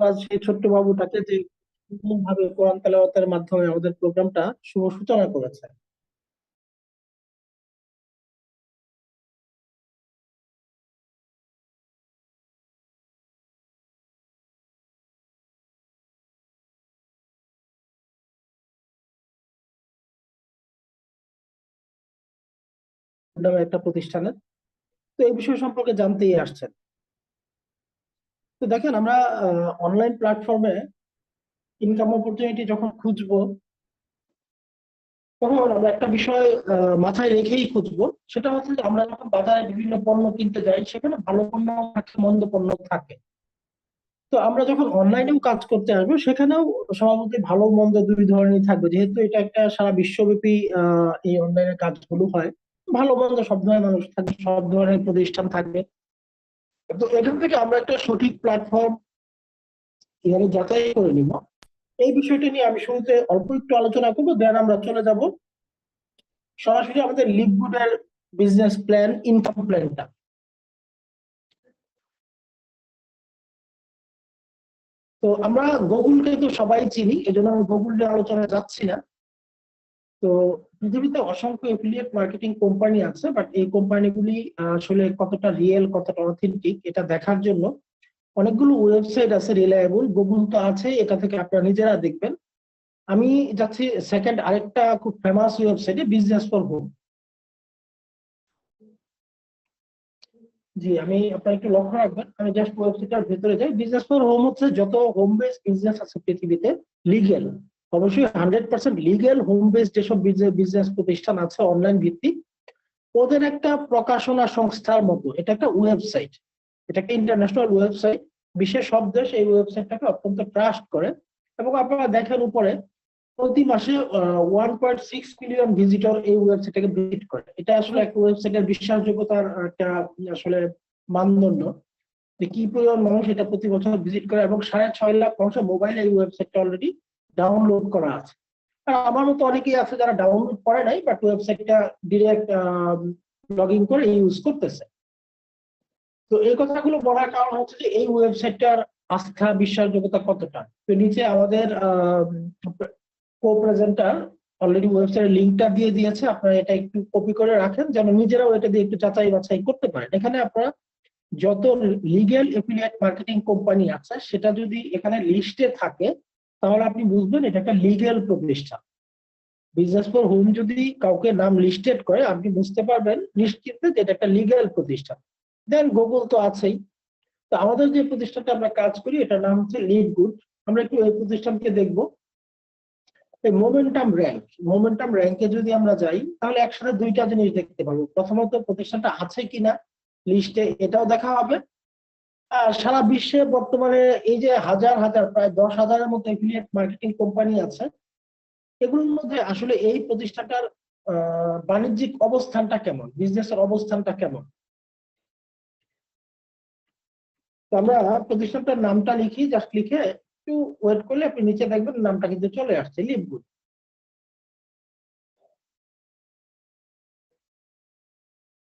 আজ সেই ছোট্ট বাবুটাকে যে ভাবে কোরআন তেলাওয়াতের মাধ্যমে আমাদের প্রোগ্রামটা শুভ সূচনা করেছে। নামে একটা প্রতিষ্ঠানে তো এই বিষয় সম্পর্কে জানতেই আসছেন। তো দেখেন আমরা অনলাইন প্ল্যাটফর্মে ইনকাম অপরচুনিটি যখন খুঁজবো তখন আমরা একটা বিষয় মাথায় রেখেই খুঁজবো। সেটা হচ্ছে যে আমরা যখন বাজারে বিভিন্ন পণ্য কিনতে যাই সেখানে ভালো পণ্য থাকে, মন্দ পণ্য থাকে। তো আমরা যখন অনলাইনেও কাজ করতে আসবো সেখানেও স্বভাবতই ভালো মন্দ দুই ধরনের থাকবে, যেহেতু এটা একটা সারা বিশ্বব্যাপী এই অনলাইনের কাজগুলো হয়। ভালো মন্দ সব ধরনের মানুষ থাকবে, সব ধরনের প্রতিষ্ঠান থাকবে। তো এখান থেকে আমরা একটা সঠিক প্ল্যাটফর্ম কিভাবে যাচাই করে নিব, এই বিষয়টা নিয়ে আমি শুরুতে অল্প একটু আলোচনা করবো, দেন আমরা চলে যাব সরাসরি আমাদের লিভগুডের বিজনেস প্ল্যান, ইনকাম প্ল্যানটা। তো আমরা গুগলকে তো সবাই চিনি, এই জন্য আমি গুগল নিয়ে আলোচনায় যাচ্ছি না। তো পৃথিবীতে অসংখ্য এফিলিয়েট মার্কেটিং কোম্পানি আছে, বাট এই কোম্পানিগুলি আসলে কতটা রিয়েল, কতটা অথেন্টিক এটা দেখার জন্য অনেকগুলো ওয়েবসাইট আছে রিলায়েবল। গুগল তো আছে, এটা থেকে আপনারা নিজেরা দেখবেন। আমি যাচ্ছি সেকেন্ড আরেকটা খুব ফেমাস ওয়েবসাইটে, বিজনেস ফর হোম। জি, আমি আপনার একটু লক্ষ্য রাখবেন, আমি জাস্ট ওয়েবসাইটের ভেতরে যাই। বিজনেস ফর হোম হচ্ছে যত হোম বেস বিজনেস আছে পৃথিবীতে, লিগেল, অবশ্যই 100% লিগেল হোম বেস যেসব বিজনেস প্রতিষ্ঠান আছে অনলাইন ভিত্তিক, ওদের একটা প্রকাশনা সংস্থার মতো এটা একটা ওয়েবসাইট। এটা একটা ইন্টারন্যাশনাল ওয়েবসাইট। বিশ্বের সব দেশ এই ওয়েবসাইটটাকে অত্যন্ত ট্রাস্ট করে। এবং আপনারা দেখেন উপরে প্রতি মাসে 1.6 মিলিয়ন ভিজিটর এই ওয়েবসাইটটাকে ভিজিট করে। এটা আসলে একটা ওয়েবসাইটের বিশ্বাসযোগ্যতার একটা আসলে মানদণ্ড, যে কি পরিমাণ মানুষ এটা প্রতি বছর ভিজিট করে। এবং 6.5 লাখ মানুষের মোবাইলে এই ওয়েবসাইটটা অলরেডি ডাউনলোড করা আছে। আর আমার মতো অনেকেই আছে যারা ডাউনলোড করে নাই, বাট ওয়েবসাইটটা ডিরেক্ট লগ ইন করে ইউজ করতেছে। তো এই কথাগুলো বলার কারণ হচ্ছে যে এই ওয়েবসাইটটার আস্থা, বিশ্বাসযোগ্যতা কতটা। তো নিচে আমাদের কো প্রেজেন্টার অলরেডি ওয়েবসাইটের লিঙ্কটা দিয়ে দিয়েছে, আপনারা এটা একটু কপি করে রাখেন যেন নিজেরাও এটা দিয়ে একটু যাচাই বাছাই করতে পারেন। এখানে আপনারা যত লিগ্যাল এফিলিয়েট মার্কেটিং কোম্পানি আছে সেটা যদি এখানে লিস্টে থাকে তাহলে আপনি বুঝবেন এটা একটা লিগ্যাল প্রতিষ্ঠান। বিজনেস ফর হোম যদি কাউকে নাম লিস্টেড করে আপনি বুঝতে পারবেন নিশ্চিত যে এটা একটা লিগ্যাল প্রতিষ্ঠান। দেন গুগল তো আছেই। তো আমাদের যে প্রতিষ্ঠানটা আমরা কাজ করি এটার নাম হচ্ছে লিড গুড। আমরা একটু এই প্রতিষ্ঠানকে দেখবো। এই মোমেন্টাম র্যাঙ্কে যদি আমরা যাই তাহলে একসাথে দুইটা জিনিস দেখতে পাবো। প্রথমত প্রতিষ্ঠানটা আছে কিনা লিস্টে এটাও দেখা হবে। আর সারা বিশ্বে বর্তমানে এই যে হাজার হাজার প্রায় 10,000-এর মতো এফিলিয়েট মার্কেটিং কোম্পানি আছে, এগুলোর মধ্যে আসলে এই প্রতিষ্ঠানটার বাণিজ্যিক অবস্থানটা কেমন, বিজনেসের অবস্থানটা কেমন। তো আমরা প্রতিষ্ঠানটার নামটা লিখি, জাস্ট লিখে একটু ওয়েট করলে আপনি নিচে দেখবেন নামটা কিন্তু চলে আসছে, লিভগুড।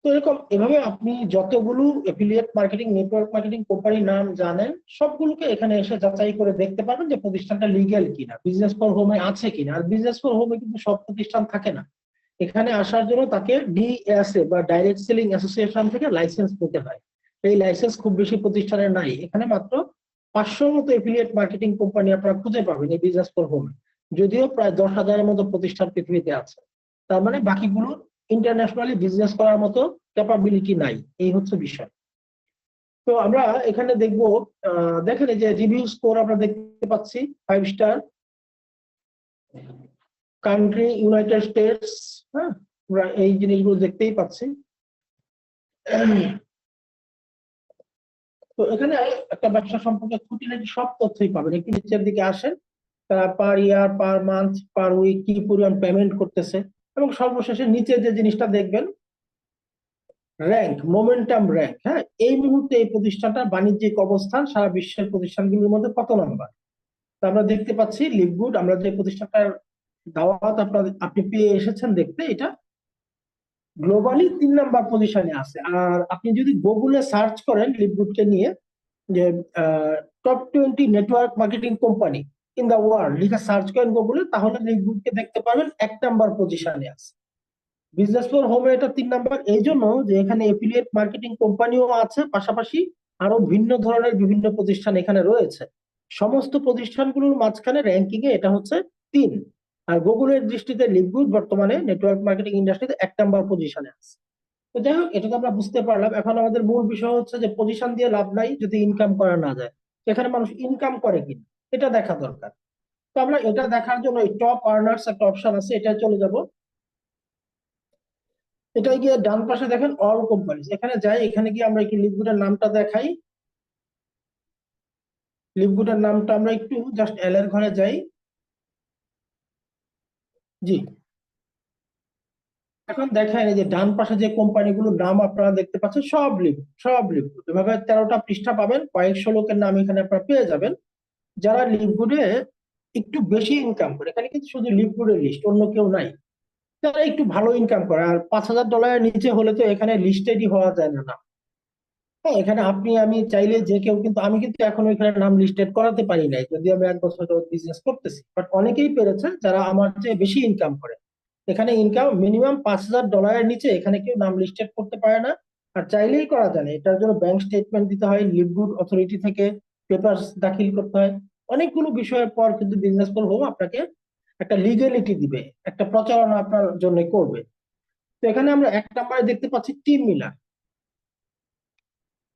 তো এরকম এভাবে আপনি যতগুলো এফিলিয়েট মার্কেটিং, নেটওয়ার্ক মার্কেটিং কোম্পানির নাম জানেন সবগুলোকে এখানে এসে যাচাই করে দেখতে পারবেন যে প্রতিষ্ঠানটা লিগ্যাল কিনা, বিজনেস ফর হোমে আছে কিনা। আর বিজনেস ফর হোমে কিন্তু সব প্রতিষ্ঠান থাকে না। এখানে আসার জন্য তাকে ডিএসএ বা ডাইরেক্ট সেলিং অ্যাসোসিয়েশন থেকে লাইসেন্স নিতে হয়। এই লাইসেন্স খুব বেশি প্রতিষ্ঠানের নাই। এখানে মাত্র 500-র মতো এফিলিয়েট মার্কেটিং কোম্পানি আপনারা খুঁজে পাবেন এই বিজনেস ফর হোমে, যদিও প্রায় 10,000-এর মতো প্রতিষ্ঠান পৃথিবীতে আছে। তার মানে বাকিগুলো ইন্টারন্যাশনালি বিজনেস করার মতো ক্যাপাবিলিটি নাই, এই হচ্ছে বিষয়। তো আমরা এখানে দেখবো, দেখেন এই যে রিভিউ স্কোর আমরা দেখতে পাচ্ছি 5 স্টার, কান্ট্রি ইউনাইটেড স্টেটস। হ্যাঁ, আমরা এই জিনিসগুলো দেখতেই পাচ্ছি। তো এখানে একটা ব্যবসা সম্পর্কে খুঁটিনাটি সব তথ্যই পাবেন। একটু নিচের দিকে আসেন, তারা পার ইয়ার, পার মান্থ, পার উইক কি পরিমাণ পেমেন্ট করতেছে। এবং সর্বশেষে নিচে যে জিনিসটা দেখবেন, র্যাঙ্ক, মোমেন্টাম র্যাঙ্ক। হ্যাঁ, এই মুহূর্তে এই প্রতিষ্ঠানটার বাণিজ্যিক অবস্থান সারা বিশ্বের প্রতিষ্ঠানগুলোর মধ্যে কত নম্বর। তো আমরা দেখতে পাচ্ছি লিভগুড, আমরা যে প্রতিষ্ঠানটার দাওয়াত আপনি পেয়ে এসেছেন দেখতে, এটা গ্লোবালি 3 নাম্বার পজিশনে আছে। আর আপনি যদি গুগলে সার্চ করেন লিভগুডকে নিয়ে যে top 20 network marketing company in the world লিখে সার্চ করেন গুগলে, তাহলে লিঙ্কডইনকে দেখতে পারবেন 1 নাম্বার পজিশনে আছে। বিজনেস ফর হোমে এটা 3 নাম্বার, এই জন্য যে এখানে এফিলিয়েট মার্কেটিং কোম্পানিও আছে, পাশাপাশি আরো ভিন্ন ধরনের বিভিন্ন প্রতিষ্ঠান এখানে রয়েছে। সমস্ত প্রতিষ্ঠানগুলোর মাঝখানে র্যাঙ্কিং এ এটা হচ্ছে 3। আর গুগলের দৃষ্টিতে লিকুইড বর্তমানে নেটওয়ার্ক মার্কেটিং ইন্ডাস্ট্রিতে 1 নাম্বার পজিশনে আছে। তো যাই হোক, এটা তো আমরা বুঝতে পারলাম। এখন আমাদের মূল বিষয় হচ্ছে যে পজিশন দিয়ে লাভ নাই যদি ইনকাম করা না যায়। তো এখানে মানুষ ইনকাম করে কিনা এটা দেখা দরকার। তো আমরা এটা দেখার জন্য এই টপ আর্নার্স একটা অপশন আছে, এটা চলে যাব। এটা গিয়ে ডান পাশে দেখেন অল কোম্পানিজ, এখানে যাই, এখানে গিয়ে আমরা একটু লিকুইডের নামটা দেখাই। লিকুইডের নামটা আমরা একটু জাস্ট এল এর ঘরে যাই। জি, এখন দেখেন এই যে ডান পাশে যে কোম্পানিগুলোর নাম আপনারা দেখতে পাচ্ছেন, সব লিকুইড এভাবে 13টা পৃষ্ঠা পাবেন, কয়েকশো লোকের নাম এখানে আপনারা পেয়ে যাবেন যারা লিকুইডে একটু বেশি ইনকাম করে। এখানে কিন্তু শুধু লিকুইডের লিস্ট, অন্য কেউ নাই। যারা একটু ভালো ইনকাম করে, আর $5,000 নিচে হলে তো এখানে লিস্টেডই হওয়া যায় না। হ্যাঁ, এখানে আপনি আমি চাইলে যে কেউ, কিন্তু আমি কিন্তু এখন ওইখানে নাম লিস্টেড করাতে পারি নাই, যদি আমি 1 বছর বিজনেস করতেছি, বাট অনেকেই পেরেছে যারা আমার চেয়ে বেশি ইনকাম করে। এখানে ইনকাম মিনিমাম $5,000 নিচে এখানে কেউ নাম লিস্টেড করতে পারে না। আর চাইলেই করা যায় না, এটার জন্য ব্যাংক স্টেটমেন্ট দিতে হয়, লিভগুড অথরিটি থেকে পেপারস দাখিল করতে হয়। অনেকগুলো বিষয়ের পর কিন্তু বিজনেস করবো আপনাকে একটা লিগ্যালিটি দিবে, একটা প্রচারণা আপনার জন্য করবে। তো এখানে আমরা 1 নাম্বারে দেখতে পাচ্ছি টিম মিলার।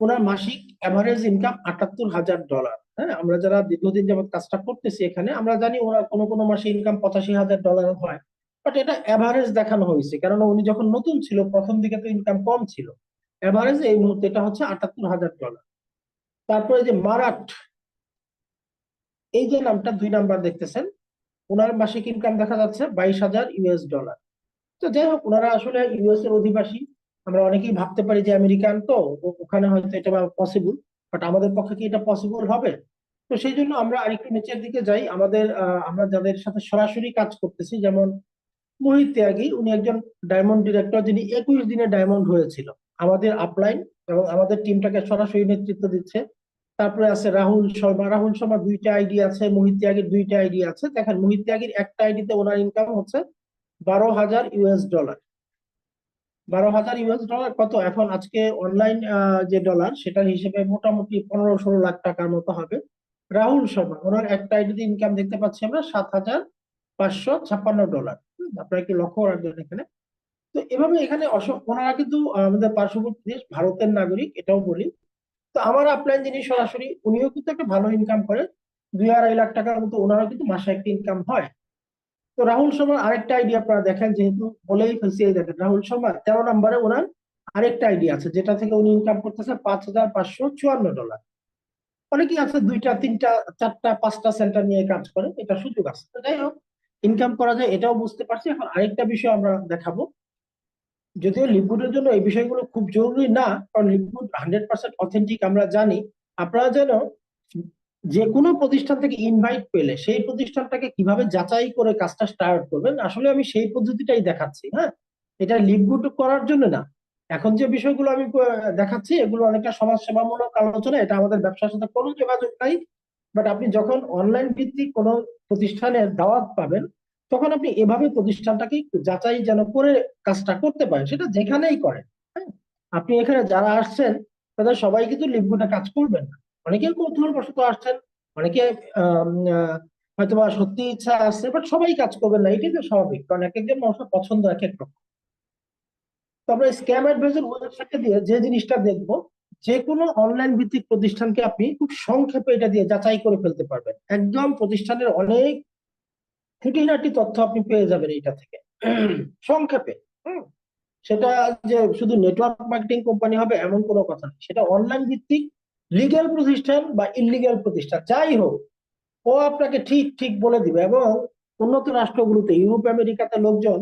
ওনার মাসিক অ্যাভারেজ ইনকাম $78,000। হ্যাঁ, আমরা যারা দীর্ঘদিন যাবত কাজটা করতেছি এখানে, আমরা জানি ওনার কোনো কোনো মাসে ইনকাম $85,000 হয়। বাট এটা অ্যাভারেজ দেখানো হয়েছে, কারণ উনি যখন নতুন ছিল প্রথম দিকে তো ইনকাম কম ছিল। অ্যাভারেজ এই মুহূর্তে এটা হচ্ছে $78,000। তারপরে যে মারাট, এই যে নামটা 2 নাম্বার দেখতেছেন, ওনার মাসিক ইনকাম দেখা যাচ্ছে $22,000। তো যাই হোক, ওনারা আসলে ইউএস এর অধিবাসী। আমরা অনেকেই ভাবতে পারি যে আমেরিকান, তো ওখানে হয়তো এটা পসিবল, বাট আমাদের পক্ষে কি এটা পসিবল হবে? তো সেই জন্য আমরা আরেকটু নিচের দিকে যাই। আমাদের আমরা যাদের সাথে সরাসরি কাজ করতেছি, যেমন মোহিত ত্যাগী, উনি একজন ডায়মন্ড ডিরেক্টর, যিনি 21 দিনে ডায়মন্ড হয়েছিল আমাদের আপলাইন, এবং আমাদের টিমটাকে সরাসরি নেতৃত্ব দিচ্ছে। তারপরে আছে রাহুল শর্মা 2টা আইডি আছে, মোহিত ত্যাগীর 2টা আইডি আছে। দেখেন মোহিত ত্যাগীর একটা আইডিতে ওনার ইনকাম হচ্ছে $12,000। $12,000 কত এখন আজকে অনলাইন যে ডলার, সেটার হিসেবে মোটামুটি 15-16 লাখ টাকার মতো হবে। রাহুল শর্মা, ওনার একটা আইডিতে ইনকাম দেখতে পাচ্ছি আমরা $7,556। আপনারা একটু লক্ষ্য রাখবেন এখানে। তো এভাবে এখানে ওনারা কিন্তু আমাদের পার্শ্ববর্তী দেশ ভারতের নাগরিক, এটাও বলি। তো আমার আপলাইন যিনি সরাসরি, উনিও কিন্তু একটা ভালো ইনকাম করে, 2-2.5 লাখ টাকার মতো ওনারও কিন্তু মাসে একটা ইনকাম হয়। তো রাহুল শর্মার আরেকটা আইডিয়া আপনারা দেখেন, যেহেতু বলেই ফেলছি, এই দেখেন রাহুল শর্মা 13 নম্বরে ওনার আরেকটা আইডিয়া আছে, যেটা থেকে উনি ইনকাম করতেছে $5,554। অনেকেই আছে 2টা 3টা 4টা 5টা সেন্টার নিয়ে কাজ করে, এটা সুযোগ আছে। তো যাই হোক, ইনকাম করা যায় এটাও বুঝতে পারছি। এখন আরেকটা বিষয় আমরা দেখাবো, যদিও লিকুইডের জন্য এই বিষয়গুলো খুব জরুরি না, কারণ লিকুইড 100% অথেন্টিক আমরা জানি। আপনারা যেন যে কোনো প্রতিষ্ঠান থেকে ইনভাইট পেলে সেই প্রতিষ্ঠানটাকে কিভাবে যাচাই করে কাজটা স্টার্ট করবেন, আসলে আমি সেই পদ্ধতিটাই দেখাচ্ছি। হ্যাঁ, এটা লিকুইড করার জন্য না। এখন যে বিষয়গুলো আমি দেখাচ্ছি এগুলো অনেকটা সমাজ সেবামূলক আলোচনা, এটা আমাদের ব্যবসার সাথে কোনো যোগাযোগ নাই। বাট আপনি যখন অনলাইন ভিত্তিক কোনো প্রতিষ্ঠানের দাওয়াত পাবেন, তখন আপনি এভাবে প্রতিষ্ঠানটাকে একটু যাচাই যেন করে কাজটা করতে পারেন, সেটা যেখানেই করেন। হ্যাঁ, আপনি এখানে যারা আসছেন তাদের সবাই কিন্তু লিকুইডে কাজ করবেন না। অনেকে কৌতূহলবশত আসছেন, অনেকে হয়তোবা সত্যি ইচ্ছা আছে, বাট সবাই কাজ করবেন না, এটাই তো স্বাভাবিক, কারণ এক একজন মানুষের পছন্দ এক এক রকম। তো আমরা স্ক্যাম অ্যাডভাইজার ওয়েবসাইটটা দিয়ে যে জিনিসটা দেখবো, যে কোনো অনলাইন ভিত্তিক প্রতিষ্ঠানকে আপনি খুব সংক্ষেপে এটা দিয়ে যাচাই করে ফেলতে পারবেন। একদম প্রতিষ্ঠানের অনেক খুঁটিনাটি তথ্য আপনি পেয়ে যাবেন এটা থেকে সংক্ষেপে। হুম, সেটা যে শুধু নেটওয়ার্ক মার্কেটিং কোম্পানি হবে এমন কোনো কথা নেই, সেটা অনলাইন ভিত্তিক লিগ্যাল প্রতিষ্ঠান বা ইলিগ্যাল প্রতিষ্ঠান যাই হোক, ও আপনাকে ঠিক ঠিক বলে দিবে। এবং উন্নত রাষ্ট্রগুলোতে, ইউরোপ আমেরিকাতে লোকজন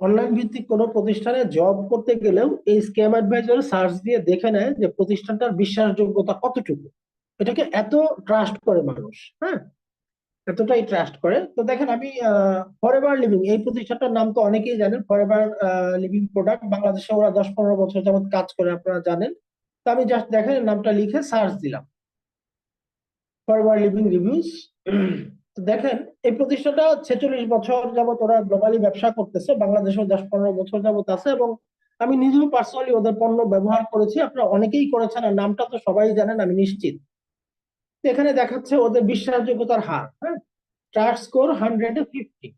অনলাইন ভিত্তিক কোনো প্রতিষ্ঠানে জব করতে গেলেও এই স্ক্যাম অ্যাডভাইজার সার্চ দিয়ে দেখে নেয় যে প্রতিষ্ঠানটার বিশ্বাসযোগ্যতা কতটুকু। এটাকে এত ট্রাস্ট করে মানুষ। হ্যাঁ, এতটাই ট্রাস্ট করে। তো দেখেন, আমি ফরএভার লিভিং এই প্রতিষ্ঠানটার নাম তো অনেকেই জানেন, ফরএভার লিভিং প্রোডাক্ট, বাংলাদেশে ওরা 10-15 বছর যাবত কাজ করে, আপনারা জানেন। তো আমি জাস্ট দেখেন নামটা লিখে সার্চ দিলাম, ফরওয়ার্ড লিভিং রিভিউজ। তো দেখেন এই প্রতিষ্ঠানটা 46 বছর যাবত ওরা গ্লোবালি ব্যবসা করতেছে, বাংলাদেশেও 10-15 বছর যাবত আছে, এবং আমি নিজেও পার্সোনালি ওদের পণ্য ব্যবহার করেছি, আপনারা অনেকেই করেছেন আর নামটা তো সবাই জানেন আমি নিশ্চিত। তো এখানে দেখাচ্ছে ওদের বিশ্বাসযোগ্যতার হার, হ্যাঁ, ট্রাস্ট স্কোর 100-এ 50,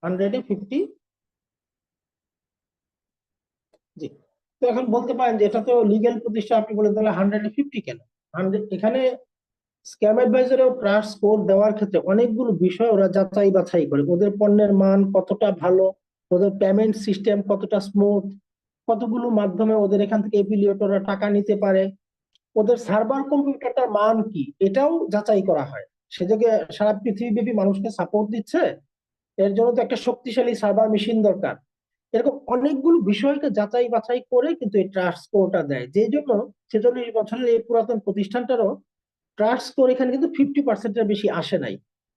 100-এ 50। জি। তো এখন বলতে পারেন যে এটা তো লিগ্যাল প্রতিষ্ঠান, আপনি বলে তাহলে 100-এ 50 কেন? 100 এখানে স্ক্যাম অ্যাডভাইজারেও ট্রাস্ট স্কোর দেওয়ার ক্ষেত্রে অনেকগুলো বিষয় ওরা যাচাই বাছাই করে, ওদের পণ্যের মান কতটা ভালো, ওদের পেমেন্ট সিস্টেম কতটা স্মুথ, কতগুলো মাধ্যমে ওদের এখান থেকে এফিলিয়েটররা টাকা নিতে পারে, ওদের সার্ভার কম্পিউটারটার মান কি, এটাও যাচাই করা হয়। সে যে সারা পৃথিবীব্যাপী মানুষকে সাপোর্ট দিচ্ছে, এর জন্য তো একটা শক্তিশালী সার্ভার মেশিন দরকার। এরকম অনেকগুলো বিষয়কে যাচাই বাছাই করে কিন্তু এই ট্রাস্ট স্কোরটা দেয়, যে জন্য 46 বছরের এই পুরাতন প্রতিষ্ঠানটারও ট্রাস্ট স্কোর এখানে কিন্তু 50%-এর বেশি আসে নাই।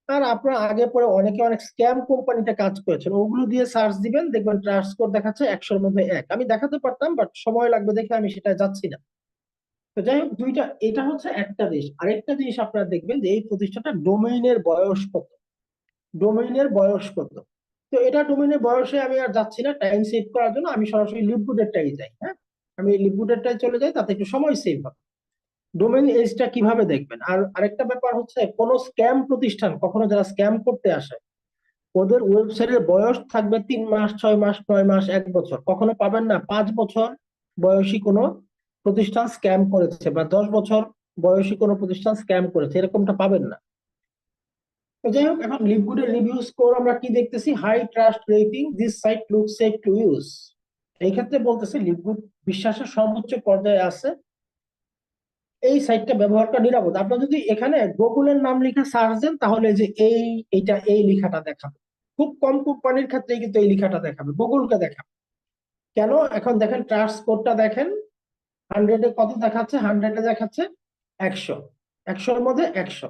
আর আপনার আগে পরে অনেকে অনেক স্ক্যাম কোম্পানিতে কাজ করেছেন, ওগুলো দিয়ে সার্চ দিবেন, দেখবেন ট্রাস্ট স্কোর দেখাচ্ছে 100-র মধ্যে 1। আমি দেখাতে পারতাম, বাট সময় লাগবে দেখে আমি সেটা যাচ্ছি না। তো যাই হোক, দুইটা, এটা হচ্ছে একটা জিনিস। আরেকটা জিনিস আপনারা দেখবেন যে এই প্রতিষ্ঠানটা ডোমেইনের বয়স কত, ডোমেইনের বয়স কত। তো এটা ডোমেইনের বয়সে আমি আর যাচ্ছি না টাইম সেভ করার জন্য, আমি সরাসরি লিভগুডেরটাই যাই। হ্যাঁ, আমি লিভগুডেরটাই চলে যাই, তাতে একটু সময় সেভ হবে। ডোমেইন এজটা কিভাবে দেখবেন? আর আরেকটা ব্যাপার হচ্ছে, কোন স্ক্যাম প্রতিষ্ঠান কখনো যারা স্ক্যাম করতে আসে, ওদের ওয়েবসাইটের বয়স থাকবে 3 মাস, 6 মাস, 9 মাস, 1 বছর, কখনো পাবেন না 5 বছর বয়সী কোনো প্রতিষ্ঠান স্ক্যাম করেছে বা 10 বছর বয়সী কোনো প্রতিষ্ঠান স্ক্যাম করেছে, এরকমটা পাবেন না। তো যাই হোক, এখন লিভগুডের রিভিউ স্কোর আমরা কি দেখতেছি? High trust rating, this site look safe to use. এই ক্ষেত্রে বলতেছে লিভগুড বিশ্বাসের সর্বোচ্চ পর্যায়ে আছে, এই সাইটটা ব্যবহারটা নিরাপদ। আপনার যদি এখানে গুগলের নাম লিখে সার্চ দেন, তাহলে যে এইটা এই লেখাটা দেখাবে। খুব কম কোম্পানির ক্ষেত্রে কিন্তু এই লেখাটা দেখাবে, গুগলকে দেখাবে। কেন? এখন দেখেন ট্রাস্ট স্কোরটা দেখেন, 100-এ কত দেখাচ্ছে? 100-এ দেখাচ্ছে 100, 100-এর মধ্যে 100।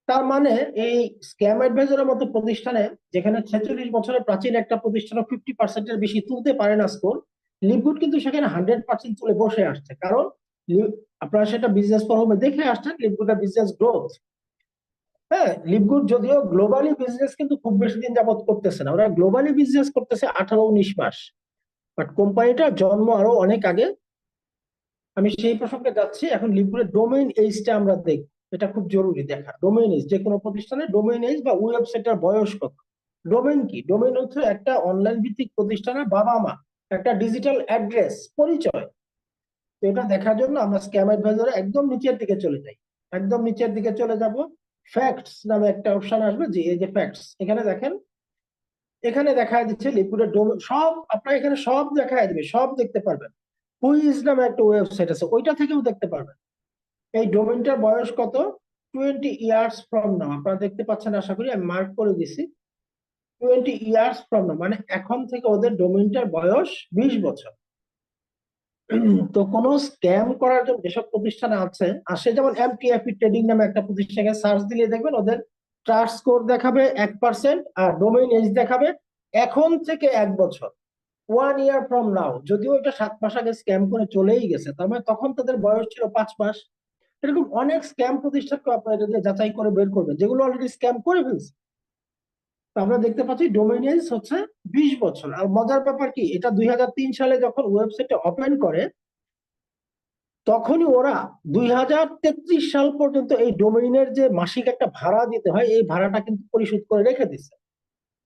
তার মানে এই স্ক্যাম অ্যাডভাইজারের মতো প্রতিষ্ঠানে, যেখানে 46 বছরের প্রাচীন একটা প্রতিষ্ঠানও 50%-এর বেশি তুলতে পারে না স্কোর, লিভগুড কিন্তু সেখানে 100% তুলে বসে আসছে। কারণ আপনারা সেটা বিজনেস ফোরামে দেখে আসছেন, লিভগুডের বিজনেস গ্রোথ। হ্যাঁ, লিভগুড যদিও গ্লোবালি বিজনেস কিন্তু খুব বেশি দিন যাবত করতেছে না, ওরা গ্লোবালি বিজনেস করতেছে 18-19 মাস, বাট কোম্পানিটার জন্ম আরো অনেক আগে। আমি সেই প্রসঙ্গে যাচ্ছি। এখন লিভগুডের ডোমেইন এজটা আমরা দেখব, এটা খুব জরুরি দেখা। ডোমেইন এজ, যে কোনো প্রতিষ্ঠানের ডোমেইন এজ বা ওয়েবসাইটের বয়স কত। ডোমেইন কি? ডোমেইন হচ্ছে একটা অনলাইন ভিত্তিক প্রতিষ্ঠানের বাবা মা, একটা ডিজিটাল অ্যাড্রেস, পরিচয়। তো এটা দেখার জন্য আমরা স্ক্যাম অ্যাডভাইজারে একদম নিচের দিকে চলে যাই, একদম নিচের দিকে চলে যাব। ফ্যাক্টস নামে একটা অপশন আসবে, যে এই যে ফ্যাক্টস, এখানে দেখেন, এখানে দেখায় দিচ্ছে লিকুইডের ডোমেইন সব, আপনার এখানে সব দেখায় দিবে, সব দেখতে পারবেন। হুইজ নামে একটা ওয়েবসাইট আছে, ওইটা থেকেও দেখতে পারবেন এই ডোমেইনটার বয়স কত। 20 ইয়ার্স ফ্রম নাও, আপনারা দেখতে পাচ্ছেন আশা করি, আমি মার্ক করে দিছি। 20 ইয়ার্স ফ্রম নাও মানে এখন থেকে ওদের ডোমেইনটার বয়স 20 বছর। তো কোন স্ক্যাম করার জন্য যেসব প্রতিষ্ঠান আছে আসে, যেমন এমটিএফ ট্রেডিং নামে একটা প্রতিষ্ঠানে সার্চ দিলে দেখবেন ওদের ট্রাস্ট স্কোর দেখাবে 1%, আর ডোমেইন এজ দেখাবে এখন থেকে 1 বছর, 1 ইয়ার ফ্রম নাও। যদিও এটা 7 মাস আগে স্ক্যাম করে চলেই গেছে, তার মানে তখন তাদের বয়স ছিল 5 মাস। এরকম অনেক স্ক্যাম প্রতিষ্ঠানকে আপনারা যদি যাচাই করে বের করবেন, যেগুলো অলরেডি স্ক্যাম করে ফেলছে। তো আমরা দেখতে পাচ্ছি ডোমেইন এজ হচ্ছে 20 বছর। আর মজার ব্যাপার কি, এটা 2003 সালে যখন ওয়েবসাইটে ওপেন করে, তখনই ওরা 2033 সাল পর্যন্ত এই ডোমেইনের যে মাসিক একটা ভাড়া দিতে হয়, এই ভাড়াটা কিন্তু পরিশোধ করে রেখে দিচ্ছে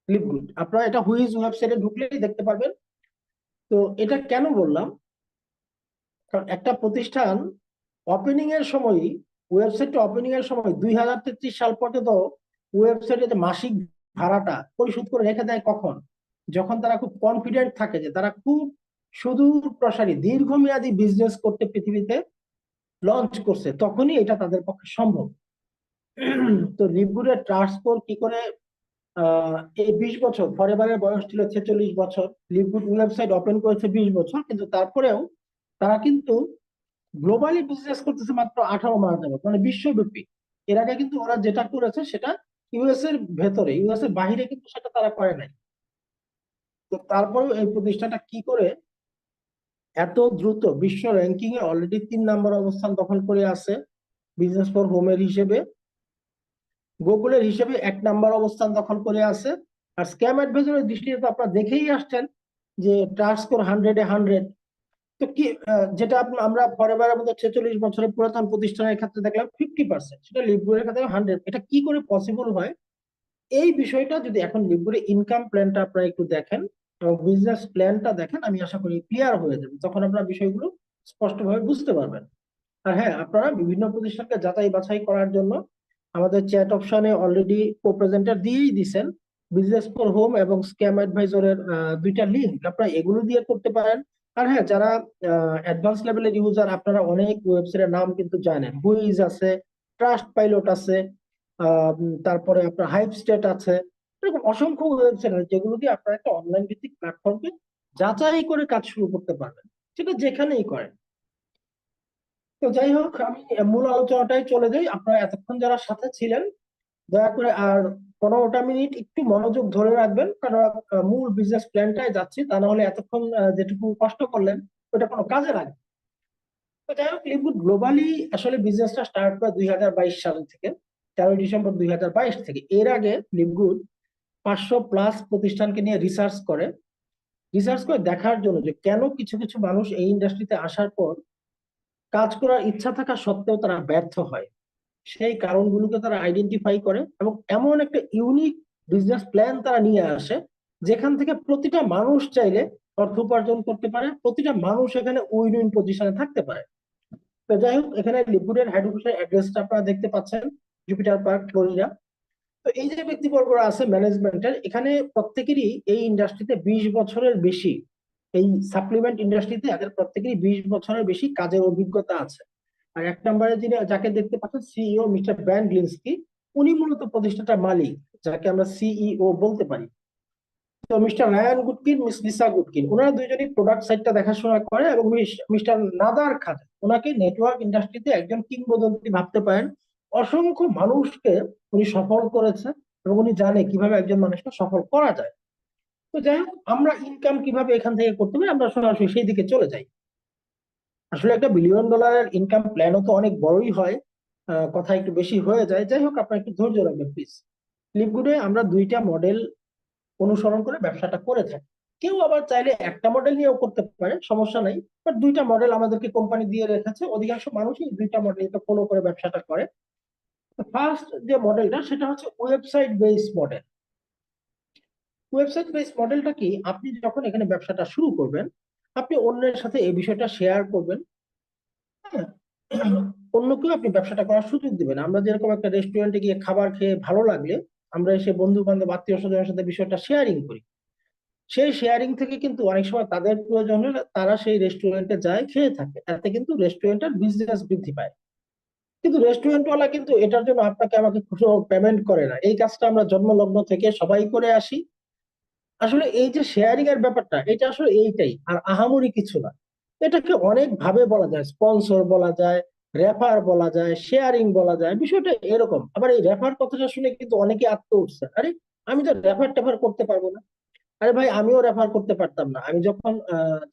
লিভগুড। আপনারা এটা হুইজ ওয়েবসাইটে ঢুকলেই দেখতে পারবেন। তো এটা কেন বললাম? কারণ একটা প্রতিষ্ঠান ওপেনিং এর সময়, ওয়েবসাইটটা ওপেনিং এর সময় 2033 সাল পর্যন্ত ওয়েবসাইটে যে মাসিক ভাড়াটা পরিশোধ করে রেখে দেয়, কখন? যখন তারা খুব কনফিডেন্ট থাকে যে তারা খুব সুদূর প্রসারী দীর্ঘমেয়াদী বিজনেস করতে পৃথিবীতে লঞ্চ করছে, তখনই এটা তাদের পক্ষে সম্ভব। তো লিভগুডের ট্রান্সফার কি করে এই 20 বছর, ফরেভারের বয়স ছিল 46 বছর, লিভগুড ওয়েবসাইট ওপেন করেছে 20 বছর, কিন্তু তারপরেও তারা কিন্তু গ্লোবালি বিজনেস করতেছে মাত্র 18 মাস যাবত, মানে বিশ্বব্যাপী। এর আগে কিন্তু ওরা যেটা করেছে সেটা ইউএস এর ভেতরে, ইউএস এর বাহিরে কিন্তু সেটা তারা করে নাই। তো তারপরেও এই প্রতিষ্ঠানটা কি করে এত দ্রুত বিশ্ব র্যাঙ্কিং এ অলরেডি 3 নম্বর অবস্থান দখল করে আছে বিজনেস ফর হোমের হিসেবে। গুগলের হিসেবে 1 নম্বর অবস্থান দখল করে আছে। আর স্ক্যাম অ্যাডভাইজরের দৃষ্টিতে তো আপনারা দেখেই আসছেন যে ট্রাস্ট স্কোর 100-এ 100। তো কি যেটা আমরা ফরএভারের মতো 46 বছরের পুরাতন প্রতিষ্ঠানের ক্ষেত্রে দেখলাম 50%, সেটা লিভগুলোর ক্ষেত্রে 100। এটা কি করে পসিবল হয়? এই বিষয়টা যদি এখন লিভগুলোর ইনকাম প্ল্যানটা আপনারা একটু দেখেন এবং বিজনেস প্ল্যানটা দেখেন, আমি আশা করি ক্লিয়ার হয়ে যাবে, তখন আপনারা বিষয়গুলো স্পষ্টভাবে বুঝতে পারবেন। আর হ্যাঁ, আপনারা বিভিন্ন প্রতিষ্ঠানকে যাচাই বাছাই করার জন্য আমাদের চ্যাট অপশনে অলরেডি কো-প্রেজেন্টার দিয়েই দিছেন বিজনেস ফর হোম এবং স্ক্যাম অ্যাডভাইজরের 2টা লিঙ্ক, আপনারা এগুলো দিয়ে করতে পারেন। আর হ্যাঁ, যারা অ্যাডভান্স লেভেলের ইউজার, আপনারা অনেক ওয়েবসাইটের নাম কিন্তু জানেন, হুইজ আছে, ট্রাস্ট পাইলট আছে, তারপরে আপনার হাইপ স্টেট আছে, এরকম অসংখ্য ওয়েবসাইট আছে যেগুলো দিয়ে আপনারা একটা অনলাইন ভিত্তিক প্ল্যাটফর্মকে যাচাই করে কাজ শুরু করতে পারবেন, সেটা যেখানেই করেন। তো যাই হোক, আমি মূল আলোচনাটাই চলে যাই। আপনারা এতক্ষণ যারা সাথে ছিলেন, দয়া করে আর 15টা মিনিট একটু মনোযোগ ধরে রাখবেন, কারণ মূল বিজনেস প্ল্যানটাই যাচ্ছি, তা না হলে এতক্ষণ যেটুকু কষ্ট করলেন ওটা কোনো কাজে লাগে না। তো যাই হোক, লিভগুড গ্লোবালি আসলে বিজনেসটা স্টার্ট করে 2022 সাল থেকে, 13ই ডিসেম্বর 2022 থেকে। এর আগে লিভগুড 500+ প্রতিষ্ঠানকে নিয়ে রিসার্চ করে দেখার জন্য যে কেন কিছু কিছু মানুষ এই ইন্ডাস্ট্রিতে আসার পর কাজ করার ইচ্ছা থাকা সত্ত্বেও তারা ব্যর্থ হয়, সেই কারণগুলোকে তারা আইডেন্টিফাই করে এবং এমন একটা ইউনিক বিজনেস প্ল্যান তারা নিয়ে আসে যেখান থেকে প্রতিটা মানুষ চাইলে অর্থ উপার্জন করতে পারে, প্রতিটা মানুষ এখানে উইন উইন পজিশনে থাকতে পারে। তো যাই হোক, এখানে লিকুইডের হেড অফিসের অ্যাড্রেসটা আপনারা দেখতে পাচ্ছেন, জুপিটার পার্ক, ফ্লোরিডা। তো এই যে ব্যক্তিবর্গরা আছে ম্যানেজমেন্টের, এখানে প্রত্যেকেরই এই ইন্ডাস্ট্রিতে 20 বছরের বেশি, এই সাপ্লিমেন্ট ইন্ডাস্ট্রিতে এদের প্রত্যেকেরই 20 বছরের বেশি কাজের অভিজ্ঞতা আছে। আর 1 নম্বরে যিনি যাকে দেখতে পাচ্ছেন, সিইও মিস্টার ব্র্যান গ্লিন্সকি, উনি মূলত প্রতিষ্ঠানটার মালিক, যাকে আমরা সিইও বলতে পারি। তো মিস্টার রায়ান গুডকিন, মিস লিসা গুডকিন, ওনারা দুইজনই প্রোডাক্ট সাইডটা দেখাশোনা করে, এবং মিস্টার নাদার খান, ওনাকে নেটওয়ার্ক ইন্ডাস্ট্রিতে একজন কিংবদন্তি ভাবতে পারেন। অসংখ্য মানুষকে উনি সফল করেছে এবং উনি জানে কিভাবে একজন মানুষকে সফল করা যায়। তো যাই হোক, আমরা ইনকাম কিভাবে এখান থেকে করতে পারি, আমরা সরাসরি সেই দিকে চলে যাই। আসলে একটা $1 বিলিয়ন ইনকাম প্ল্যানও তো অনেক বড়ই হয়, কথা একটু বেশি হয়ে যায়। যাই হোক, আপনার একটু ধৈর্য রাখবেন প্লিজ। লিভগুডে আমরা 2টা মডেল অনুসরণ করে ব্যবসাটা করে থাকি। কেউ আবার চাইলে একটা মডেল নিয়েও করতে পারে, সমস্যা নাই, বাট 2টা মডেল আমাদেরকে কোম্পানি দিয়ে রেখেছে, অধিকাংশ মানুষই 2টা মডেলকে ফলো করে ব্যবসাটা করে। ফার্স্ট যে মডেলটা, সেটা হচ্ছে website base model. Website base মডেলটা কি, আপনি যখন এখানে ব্যবসাটা শুরু করবেন, আপনি অন্যের সাথে এই বিষয়টা শেয়ার করবেন। হ্যাঁ, অন্যকেও আপনি ব্যবসাটা করার সুযোগ দিবেন। আমরা যেরকম একটা রেস্টুরেন্টে গিয়ে খাবার খেয়ে ভালো লাগলে আমরা এসে বন্ধু বান্ধব আত্মীয় স্বজনের সাথে বিষয়টা শেয়ারিং করি, সেই শেয়ারিং থেকে কিন্তু অনেক সময় তাদের প্রয়োজন হলে তারা সেই রেস্টুরেন্টে যায়, খেয়ে থাকে, এতে কিন্তু রেস্টুরেন্টের বিজনেস বৃদ্ধি পায়। কিন্তু রেস্টুরেন্ট ওয়ালা কিন্তু এটার জন্য আপনাকে আমাকে কোনো পেমেন্ট করে না, এই কাজটা আমরা জন্মলগ্ন থেকে সবাই করে আসি। আসলে এই যে শেয়ারিং এর ব্যাপারটা, এটা আসলে এইটাই, আর আহামরি কিছু না। এটাকে অনেক ভাবে বলা যায়, স্পন্সর বলা যায়, রেফার বলা যায়, শেয়ারিং বলা যায়, বিষয়টা এরকম। আবার এই রেফার কথাটা শুনে কিন্তু অনেকে আত্ম উঠছে, আরে আমি তো রেফার টেফার করতে পারবো না। আরে ভাই, আমিও রেফার করতে পারতাম না। আমি যখন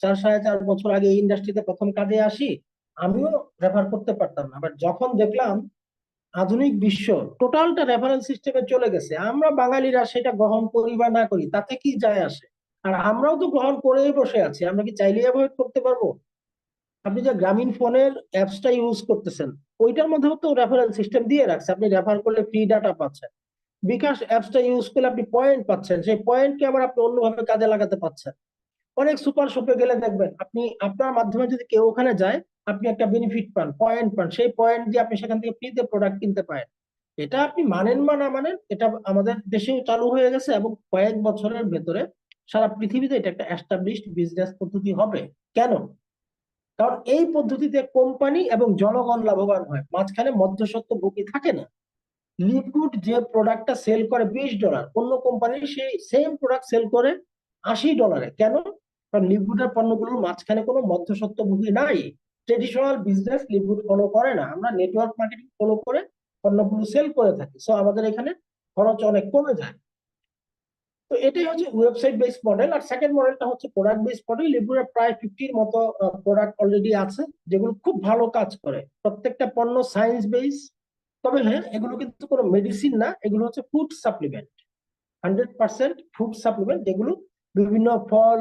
4-4.5 বছর আগে এই ইন্ডাস্ট্রিতে প্রথম কাজে আসি, আমিও রেফার করতে পারতাম না। বাট যখন দেখলাম আধুনিক বিশ্ব টোটালটা রেফারেল সিস্টেমে চলে গেছে, আমরা বাঙালিরা সেটা গ্রহণ করি বা না করি তাতে কি যায় আসে? আর আমরাও তো গ্রহণ করেই বসে আছি, আমরা কি চাইলেই অ্যাভয়েড করতে পারবো? আপনি যে গ্রামীণ ফোনের অ্যাপসটা ইউজ করতেছেন, ওইটার মধ্যেও তো রেফারেল সিস্টেম দিয়ে রাখছে, আপনি রেফার করলে ফ্রি ডাটা পাচ্ছেন। বিকাশ অ্যাপসটা ইউজ করলে আপনি পয়েন্ট পাচ্ছেন, সেই পয়েন্টকে আবার আপনি অন্যভাবে কাজে লাগাতে পাচ্ছেন। অনেক সুপার শপে গেলে দেখবেন, আপনি আপনার মাধ্যমে যদি কেউ ওখানে যায়, আপনি একটা বেনিফিট পান, পয়েন্ট পান, সেই পয়েন্ট দিয়ে আপনি সেখান থেকে ফ্রিতে প্রোডাক্ট কিনতে পারেন। এটা আপনি মানেন বা না মানেন, এটা আমাদের দেশেও চালু হয়ে গেছে এবং কয়েক বছরের ভেতরে সারা পৃথিবীতে এটা একটা এস্টাবলিশড বিজনেস পদ্ধতি হবে। কেন? কারণ এই পদ্ধতিতে কোম্পানি এবং জনগণ লাভবান হয়, মাঝখানে মধ্যস্বত্বভোগী থাকে না। লিকুইড যে প্রোডাক্টটা সেল করে $20, অন্য কোম্পানি সেই সেম প্রোডাক্ট সেল করে $80। কেন? কারণ লিকুইডের পণ্যগুলোর মাঝখানে কোনো মধ্যস্বত্বভোগী নাই। ট্রেডিশনাল বিজনেস লিকুইড ফলো করে না, আমরা নেটওয়ার্ক মার্কেটিং ফলো করে পণ্যগুলো সেল করে থাকি, সো আমাদের এখানে খরচ অনেক কমে যায়। তো এটাই হচ্ছে ওয়েবসাইট বেসড মডেল। আর সেকেন্ড মডেলটা হচ্ছে প্রোডাক্ট বেসড মডেল। লিবুরের প্রায় 50-র মতো প্রোডাক্ট অলরেডি আছে যেগুলো খুব ভালো কাজ করে। প্রত্যেকটা পণ্য সায়েন্স বেস। তবে হ্যাঁ, এগুলো কিন্তু কোনো মেডিসিন না, এগুলো হচ্ছে ফুড সাপ্লিমেন্ট। 100% ফুড সাপ্লিমেন্ট, যেগুলো বিভিন্ন ফল,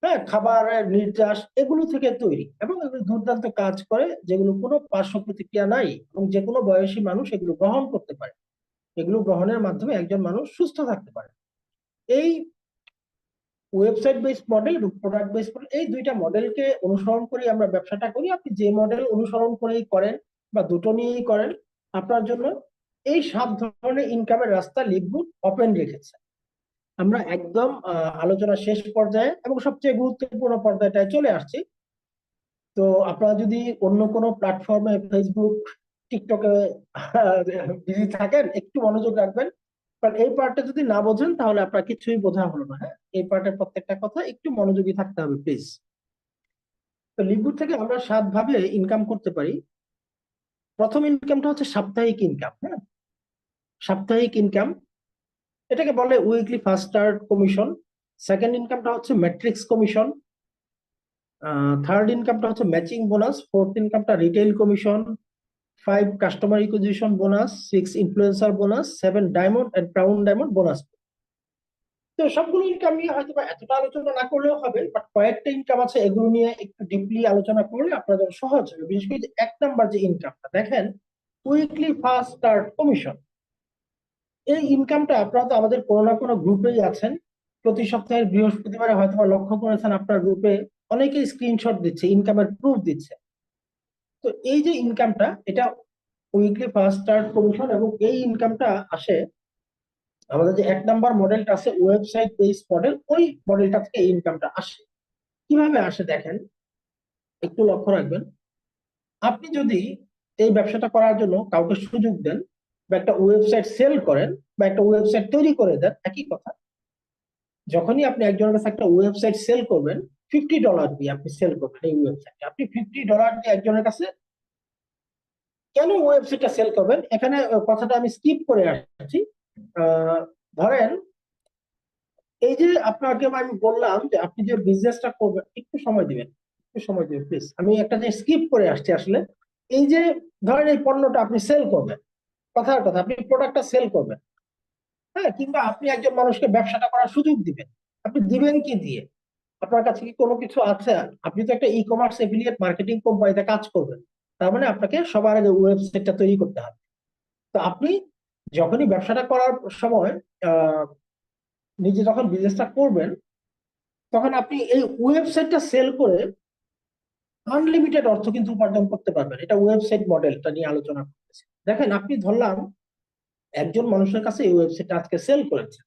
হ্যাঁ, খাবারের নির্যাস এগুলো থেকে তৈরি, এবং এগুলো দুর্দান্ত কাজ করে, যেগুলো কোনো পার্শ্ব প্রতিক্রিয়া নাই, এবং যে কোনো বয়সী মানুষ এগুলো গ্রহণ করতে পারে। এগুলো গ্রহণের মাধ্যমে একজন মানুষ সুস্থ থাকতে পারে। এই ওয়েবসাইট বেসড মডেল এবং প্রোডাক্ট বেসড মডেল, এই দুইটা মডেলকে অনুসরণ করে আমরা ব্যবসাটা করি। আপনি যে মডেল অনুসরণ করেই করেন বা দুটো নিয়েই করেন, আপনার জন্য এই 7 ধরনের ইনকামের রাস্তা লিভগুড ওপেন রেখেছে। আমরা একদম আলোচনা শেষ পর্যায়ে এবং সবচেয়ে গুরুত্বপূর্ণ পর্যায়টায় চলে আসছি। তো আপনারা যদি অন্য কোনো প্ল্যাটফর্মে, ফেসবুক, টিকটকে বিজি থাকেন, একটু মনোযোগ রাখবেন, কারণ এই পার্টটা যদি না বোঝেন তাহলে আপনার কিছুই বোঝা হলো না। হ্যাঁ, এই পার্টের প্রত্যেকটা কথা একটু মনোযোগী থাকতে হবে প্লিজ। তো লিকুইড থেকে আমরা 7 ভাবে ইনকাম করতে পারি। প্রথম ইনকামটা হচ্ছে সাপ্তাহিক ইনকাম। হ্যাঁ, সাপ্তাহিক ইনকাম, এটাকে বলে weekly first start commission. Second ইনকামটা হচ্ছে ম্যাট্রিক্স কমিশন। থার্ড ইনকামটা হচ্ছে ম্যাচিং বোনাস। ফোর্থ ইনকামটা retail commission. 5 customer acquisition bonus. 6 influencer bonus. 7 diamond and crown diamond bonus. তো সবগুলো ইনকাম নিয়ে হয়তো বা এতটা আলোচনা না করলেও হবে, বাট কয়েকটা ইনকাম আছে, এগুলো নিয়ে একটু ডিপলি আলোচনা করলে আপনার জন্য সহজ হবে। বিশেষ করে যে 1 নাম্বার যে ইনকামটা দেখেন, উইকলি ফার্স্ট স্টার্ট কমিশন। এই ইনকামটা আপনারা তো আমাদের কোনো না কোনো গ্রুপেই আছেন। প্রতি সপ্তাহের বৃহস্পতিবারে হয়তো বা লক্ষ্য করেছেন আপনার গ্রুপে অনেকেই স্ক্রিনশট দিচ্ছে, ইনকামের প্রুফ দিচ্ছে। তো এই যে ইনকামটা, এটা উইকলি ফার্স্ট স্টার্ট কমিশন, এবং এই ইনকামটা আসে আমাদের যে 1 নাম্বার মডেলটা আছে ওয়েবসাইট বেসড মডেল, ওই মডেলটা থেকে এই ইনকামটা আসে। কিভাবে আসে দেখেন, একটু লক্ষ্য রাখবেন। আপনি যদি এই ব্যবসাটা করার জন্য কাউকে সুযোগ দেন, বা একটা ওয়েবসাইট সেল করেন, বা একটা ওয়েবসাইট তৈরি করে দেন, একই কথা। যখনই আপনি একজনের কাছে একটা ওয়েবসাইট সেল করবেন, $50 দিয়ে আপনি সেল করবেন এই ওয়েবসাইট, আপনি $50 দিয়ে একজনের কাছে কেন ওয়েবসাইটটা সেল করবেন, এখানে কথাটা আমি স্কিপ করে আসছি। আহ, ধরেন, এই যে আপনাকে আমি বললাম যে আপনি যে বিজনেসটা করবেন, একটু সময় দিবেন, একটু সময় দিবেন প্লিজ, আমি একটা যে স্কিপ করে আসছি আসলে। এই যে ধরেন এই পণ্যটা আপনি সেল করবেন, কথার কথা আপনি প্রোডাক্টটা সেল করবেন, হ্যাঁ, কিংবা আপনি একজন মানুষকে ব্যবসাটা করার সুযোগ দিবেন। আপনি দিবেন কি দিয়ে? আপনার কাছে কি কোনো কিছু আছে? আপনি তো একটা ই কমার্স এফিলিয়েট মার্কেটিং কোম্পানিতে কাজ করবেন, তার মানে আপনাকে সবার আগে ওয়েবসাইটটা তৈরি করতে হবে। তো আপনি যখনই ব্যবসাটা করার সময় আহ নিজে যখন বিজনেসটা করবেন, তখন আপনি এই ওয়েবসাইটটা সেল করে আনলিমিটেড অর্থ কিন্তু উপার্জন করতে পারবেন। এটা ওয়েবসাইট মডেলটা নিয়ে আলোচনা করতেছি। দেখেন, আপনি ধরলাম একজন মানুষের কাছে এই ওয়েবসাইটটা আজকে সেল করেছেন,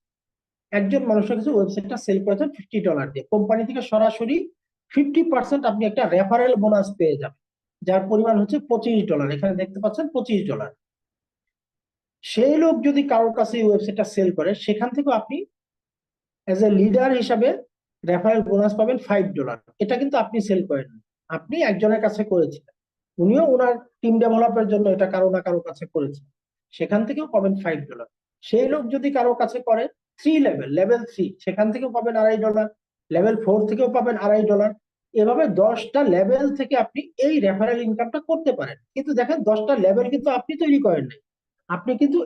একজন মানুষের কাছে ওয়েবসাইটটা সেল করেছেন $50 দিয়ে। কোম্পানি থেকে সরাসরি 50% আপনি একটা রেফারেল বোনাস পেয়ে যাবেন, যার পরিমাণ হচ্ছে $25। এখানে দেখতে পাচ্ছেন $25। সেই লোক যদি কারোর কাছে এই ওয়েবসাইটটা সেল করে, সেখান থেকে আপনি এজ এ লিডার হিসাবে রেফারেল বোনাস পাবেন $5। এটা কিন্তু আপনি সেল করেন না, আপনি একজনের কাছে করেছিলেন, উনিও ওনার টিম ডেভেলপের জন্য এটা কারো না কারো কাছে করেছেন, সেখান থেকেও পাবেন $5। সেই লোক যদি কারো কাছে করে, লেভেল 3, সেখান থেকেও পাবেন $2.5। লেভেল 4 থেকেও পাবেন $2.5। এভাবে 10টা লেভেল থেকে আপনি এই রেফারেল ইনকামটা করতে পারেন। কিন্তু দেখেন, 10টা লেভেল কিন্তু আপনি তৈরি করেন নাই, আপনি কিন্তু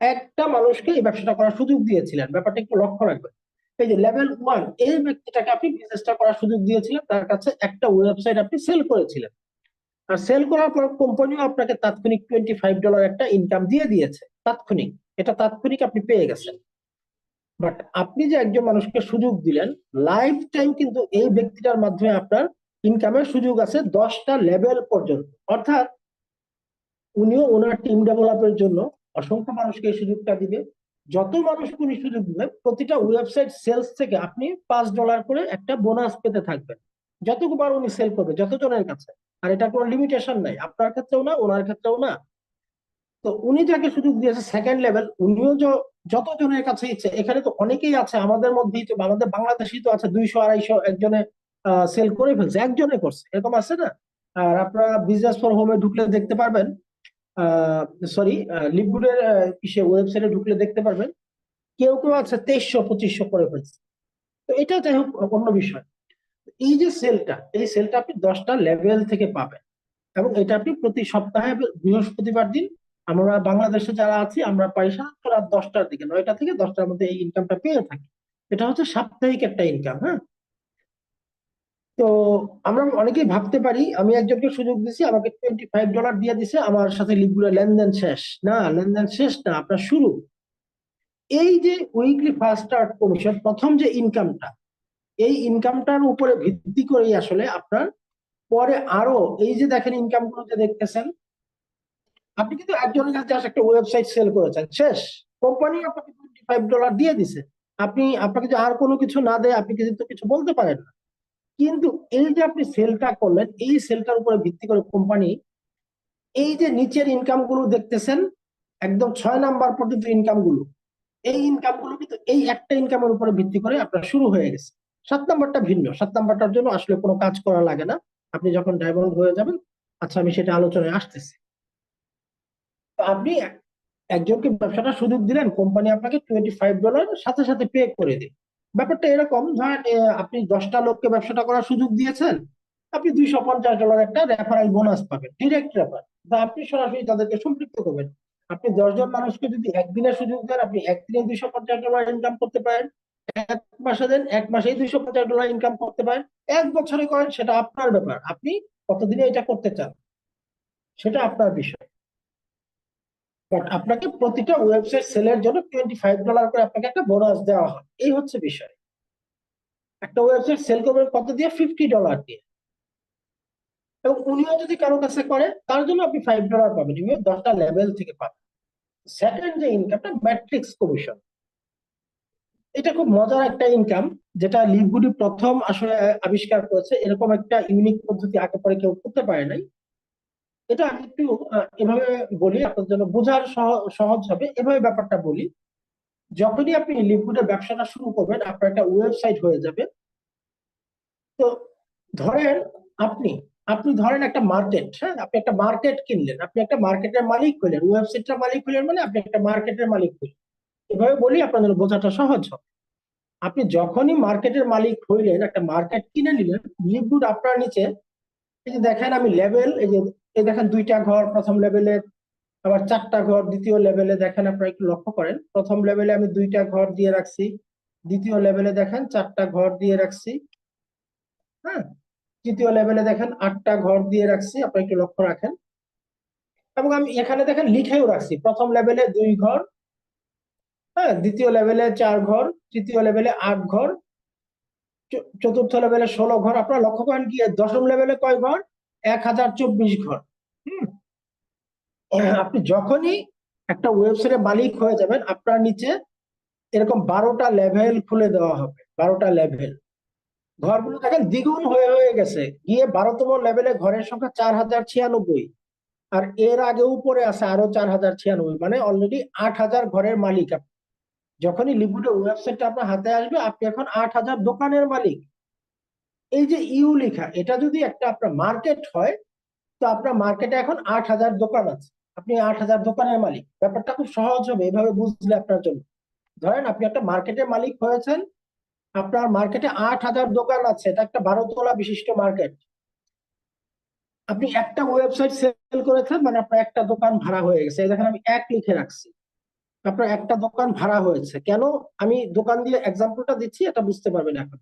একটা মানুষকে এই ব্যবসাটা করার সুযোগ দিয়েছিলেন। ব্যাপারটা একটু লক্ষ্য রাখবেন। এই যে লেভেল 1, এই ব্যক্তিটাকে আপনি বিজনেসটা করার সুযোগ দিয়েছিলেন, তার কাছে একটা ওয়েবসাইট আপনি সেল করেছিলেন, আর সেল করার পর কোম্পানিও আপনাকে তাৎক্ষণিক $25 একটা ইনকাম দিয়ে দিয়েছে, তাৎক্ষণিক। এটা তাৎক্ষণিক আপনি পেয়ে গেছেন। বাট আপনি যে একজন মানুষকে সুযোগ দিলেন, লাইফ টাইম কিন্তু এই ব্যক্তিটার মাধ্যমে আপনার ইনকামের সুযোগ আছে 10টা লেভেল পর্যন্ত। অর্থাৎ উনিও ওনার টিম ডেভেলপের জন্য অসংখ্য মানুষকে এই সুযোগটা দিবে। যত মানুষকে উনি সুযোগ দিবে, প্রতিটা ওয়েবসাইট সেলস থেকে আপনি $5 করে একটা বোনাস পেতে থাকবেন, যতবার উনি সেল করবে, যতজনের কাছে। আর এটা কোনো লিমিটেশন নাই, আপনার ক্ষেত্রেও না, ওনার ক্ষেত্রেও না। তো উনি যাকে সুযোগ দিয়েছে সেকেন্ড লেভেল, উনিও যতজনের কাছে ইচ্ছে, এখানে তো অনেকেই আছে আমাদের মধ্যেই, তো আমাদের বাংলাদেশি তো আছে 200-250, একজনে সেল করে ফেলছে, একজনে করছে, এরকম আছে না? আর আপনারা বিজনেস ফর হোমে ঢুকলে দেখতে পারবেন, সরি, লিভগুডের ওয়েবসাইটে ঢুকলে দেখতে পারবেন কেউ কেউ আছে 2300 2500 করে ফেলছে। তো এটা যাই হোক অন্য বিষয়। এই যে সেলটা, এই সেলটা আপনি 10টা লেভেল থেকে পাবেন, এবং এটা আপনি প্রতি সপ্তাহে বৃহস্পতিবার দিন, আমরা বাংলাদেশে যারা আছি আমরা পাই সাধারণত রাত 10টার দিকে, 9টা থেকে 10টার মধ্যে এই ইনকামটা পেয়ে থাকি। এটা হচ্ছে সাপ্তাহিক একটা ইনকাম। হ্যাঁ, তো আমরা অনেকেই ভাবতে পারি আমি একজনকে সুযোগ দিছি, আমাকে $25 দিয়ে দিছে, আমার সাথে লিখগুলো লেনদেন শেষ। না, লেনদেন শেষ না, আপনার শুরু। এই যে উইকলি ফার্স্ট স্টার্ট কমিশন, প্রথম যে ইনকামটা, এই ইনকামটার উপরে ভিত্তি করেই আসলে আপনার পরে আরো, এই যে দেখেন ইনকাম গুলো যে দেখতেছেন, আপনি কিন্তু একজনের কাছে জাস্ট একটা ওয়েবসাইট সেল করেছেন, শেষ। কোম্পানি আপনাকে $25 দিয়ে দিছে, আপনি, আপনাকে যে আর কোনো কিছু না দেয় আপনি কিন্তু কিছু বলতে পারেন না। কিন্তু এই যে আপনি সেলটা করলেন, এই সেলটার উপরে ভিত্তি করে কোম্পানি এই যে নিচের ইনকাম গুলো দেখতেছেন, একদম 6 নাম্বার পর্যন্ত ইনকাম গুলো, এই ইনকাম গুলো কিন্তু এই একটা ইনকামের উপরে ভিত্তি করে আপনার শুরু হয়ে গেছে। 7 নাম্বারটা ভিন্ন, 7 নাম্বারটার জন্য আসলে কোনো কাজ করা লাগে না, আপনি যখন ডায়মন্ড হয়ে যাবেন। আচ্ছা, আমি সেটা আলোচনায় আসতেছি। তো আপনি একজনকে ব্যবসাটা সুযোগ দিলেন, কোম্পানি আপনাকে $25 সাথে সাথে পে করে দিন। ব্যাপারটা এরকম, ধরেন আপনি 10টা লোককে ব্যবসাটা করার সুযোগ দিয়েছেন, আপনি $250 একটা রেফারেল বোনাস পাবেন, ডিরেক্ট রেফার, বা আপনি সরাসরি তাদেরকে সম্পৃক্ত করবেন। আপনি 10জন মানুষকে যদি একদিনের সুযোগ দেন, আপনি একদিনে $250 ইনকাম করতে পারেন। 1 মাসে দেন, 1 মাসেই $250 ইনকাম করতে পারেন। 1 বছরে করেন, সেটা আপনার ব্যাপার, আপনি কতদিনে এটা করতে চান সেটা আপনার বিষয়। বাট আপনাকে প্রতিটা ওয়েবসাইট সেলের জন্য $25 করে আপনাকে একটা বোনাস দেওয়া হয়, এই হচ্ছে বিষয়। একটা ওয়েবসাইট সেল করবেন কত দিয়ে? $50 দিয়ে। এবং উনিও যদি কারো কাছে করে, তার জন্য আপনি $5 পাবেন, উনিও 10টা লেভেল থেকে পাবেন। সেকেন্ড যে ইনকামটা, ম্যাট্রিক্স কমিশন, এটা খুব মজার একটা ইনকাম, যেটা লিভগুডি প্রথম আসলে আবিষ্কার করেছে। এরকম একটা ইউনিক পদ্ধতি আগে পরে কেউ করতে পারে নাই। এটা আমি একটু এভাবে বলি, আপনার জন্য বোঝার সহজ হবে, এভাবে ব্যাপারটা বলি। যখনই আপনি লিকুইডের ব্যবসাটা শুরু করবেন, আপনার একটা ওয়েবসাইট হয়ে যাবে। তো ধরেন আপনি আপনি ধরেন একটা মার্কেট, হ্যাঁ, আপনি একটা মার্কেট কিনলেন, আপনি একটা মার্কেটের মালিক হলেন, ওয়েবসাইটটা মালিক হলেন, মানে আপনি একটা মার্কেটের মালিক হলেন। এভাবে বলি আপনার জন্য বোঝাটা সহজ হবে। আপনি যখনই মার্কেটের মালিক হইলেন, একটা মার্কেট কিনে নিলেন, লিকুইড আপনার নিচে, এই যে দেখেন আমি লেভেল, এই যে এই দেখেন 2টা ঘর প্রথম লেভেলে, আবার 4টা ঘর দ্বিতীয় লেভেলে। দেখেন, আপনারা একটু লক্ষ্য করেন, প্রথম লেভেলে আমি 2টা ঘর দিয়ে রাখছি, দ্বিতীয় লেভেলে দেখেন 4টা ঘর দিয়ে রাখছি। হ্যাঁ, তৃতীয় লেভেলে দেখেন 8টা ঘর দিয়ে রাখছি, আপনারা একটু লক্ষ্য রাখেন। এবং আমি এখানে দেখেন লিখেও রাখছি, প্রথম লেভেলে 2 ঘর, হ্যাঁ, দ্বিতীয় লেভেলে 4 ঘর, তৃতীয় লেভেলে 8 ঘর, চতুর্থ লেভেলে 16 ঘর। আপনারা লক্ষ্য করেন কি, দশম লেভেলে কয় ঘর? 1024 ঘর। হম, আপনি যখনই একটা ওয়েবসাইটের মালিক হয়ে যাবেন, আপনার নিচে এরকম 12টা লেভেল খুলে দেওয়া হবে, 12টা লেভেল। ঘরগুলো দেখেন দ্বিগুণ হয়ে হয়ে গেছে, গিয়ে 12তম লেভেলে ঘরের সংখ্যা 4096। আর এর আগে উপরে আছে আরো 4096, মানে অলরেডি 8000 ঘরের মালিক আপনি। যখনই লিকুইডের ওয়েবসাইটটা আপনার হাতে আসবে, আপনি এখন 8000 দোকানের মালিক। এই যে ইউ লেখা, এটা যদি একটা আপনার মার্কেট হয়, তো আপনার মার্কেটে এখন 8000 দোকান আছে, আপনি 8000 দোকানের মালিক। ব্যাপারটা খুব সহজ হবে এভাবে বুঝলে আপনার জন্য। ধরেন আপনি একটা মার্কেটের মালিক হয়েছেন, আপনার মার্কেটে 8000 দোকান আছে, এটা একটা 12 তলা বিশিষ্ট মার্কেট। আপনি একটা ওয়েবসাইট সেল করেছেন, মানে আপনার একটা দোকান ভাড়া হয়ে গেছে। এই দেখেন আমি 1 লিখে রাখছি, আপনার একটা দোকান ভাড়া হয়েছে। কেন আমি দোকান দিয়ে এক্সাম্পলটা দিচ্ছি, এটা বুঝতে পারবেন এখন।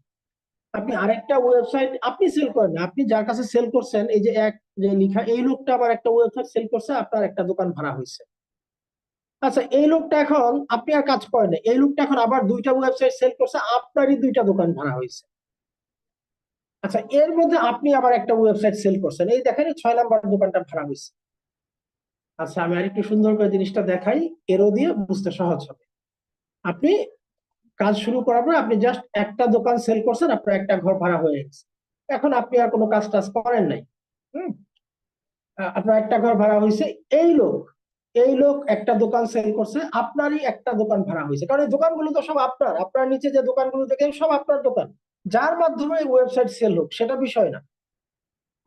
আপনি আরেকটা ওয়েবসাইট আপনি সেল করেন না, আপনি যার কাছে সেল করছেন, এই যে এক যে লিখা, এই লোকটা আবার একটা ওয়েবসাইট সেল করছে, আপনার একটা দোকান ভাড়া হয়েছে। আচ্ছা, এই লোকটা এখন, আপনি আর কাজ করেন না, এই লোকটা এখন আবার 2টা ওয়েবসাইট সেল করছে, আপনারই 2টা দোকান ভাড়া হয়েছে। আচ্ছা, এর মধ্যে আপনি আবার একটা ওয়েবসাইট সেল করছেন, এই দেখেন 6 নাম্বার দোকানটা ভাড়া হয়েছে। আচ্ছা, আমি আরেকটু সুন্দর করে জিনিসটা দেখাই, এরো দিয়ে বুঝতে সহজ হবে। আপনি কাজ শুরু করার পর আপনি জাস্ট একটা দোকান সেল করছেন, আপনার একটা ঘর ভাড়া হয়ে গেছে। এখন আপনি আর কোনো কাজ টাজ করেন নাই। হম, আপনার একটা ঘর ভাড়া হয়েছে। এই লোক এই লোক একটা দোকান সেল করছে, আপনারই একটা দোকান ভাড়া হয়েছে, কারণ এই দোকানগুলো তো সব আপনার, আপনার নিচে যে দোকানগুলো দেখেন সব আপনার দোকান। যার মাধ্যমে ওয়েবসাইট সেল হোক সেটা বিষয় না।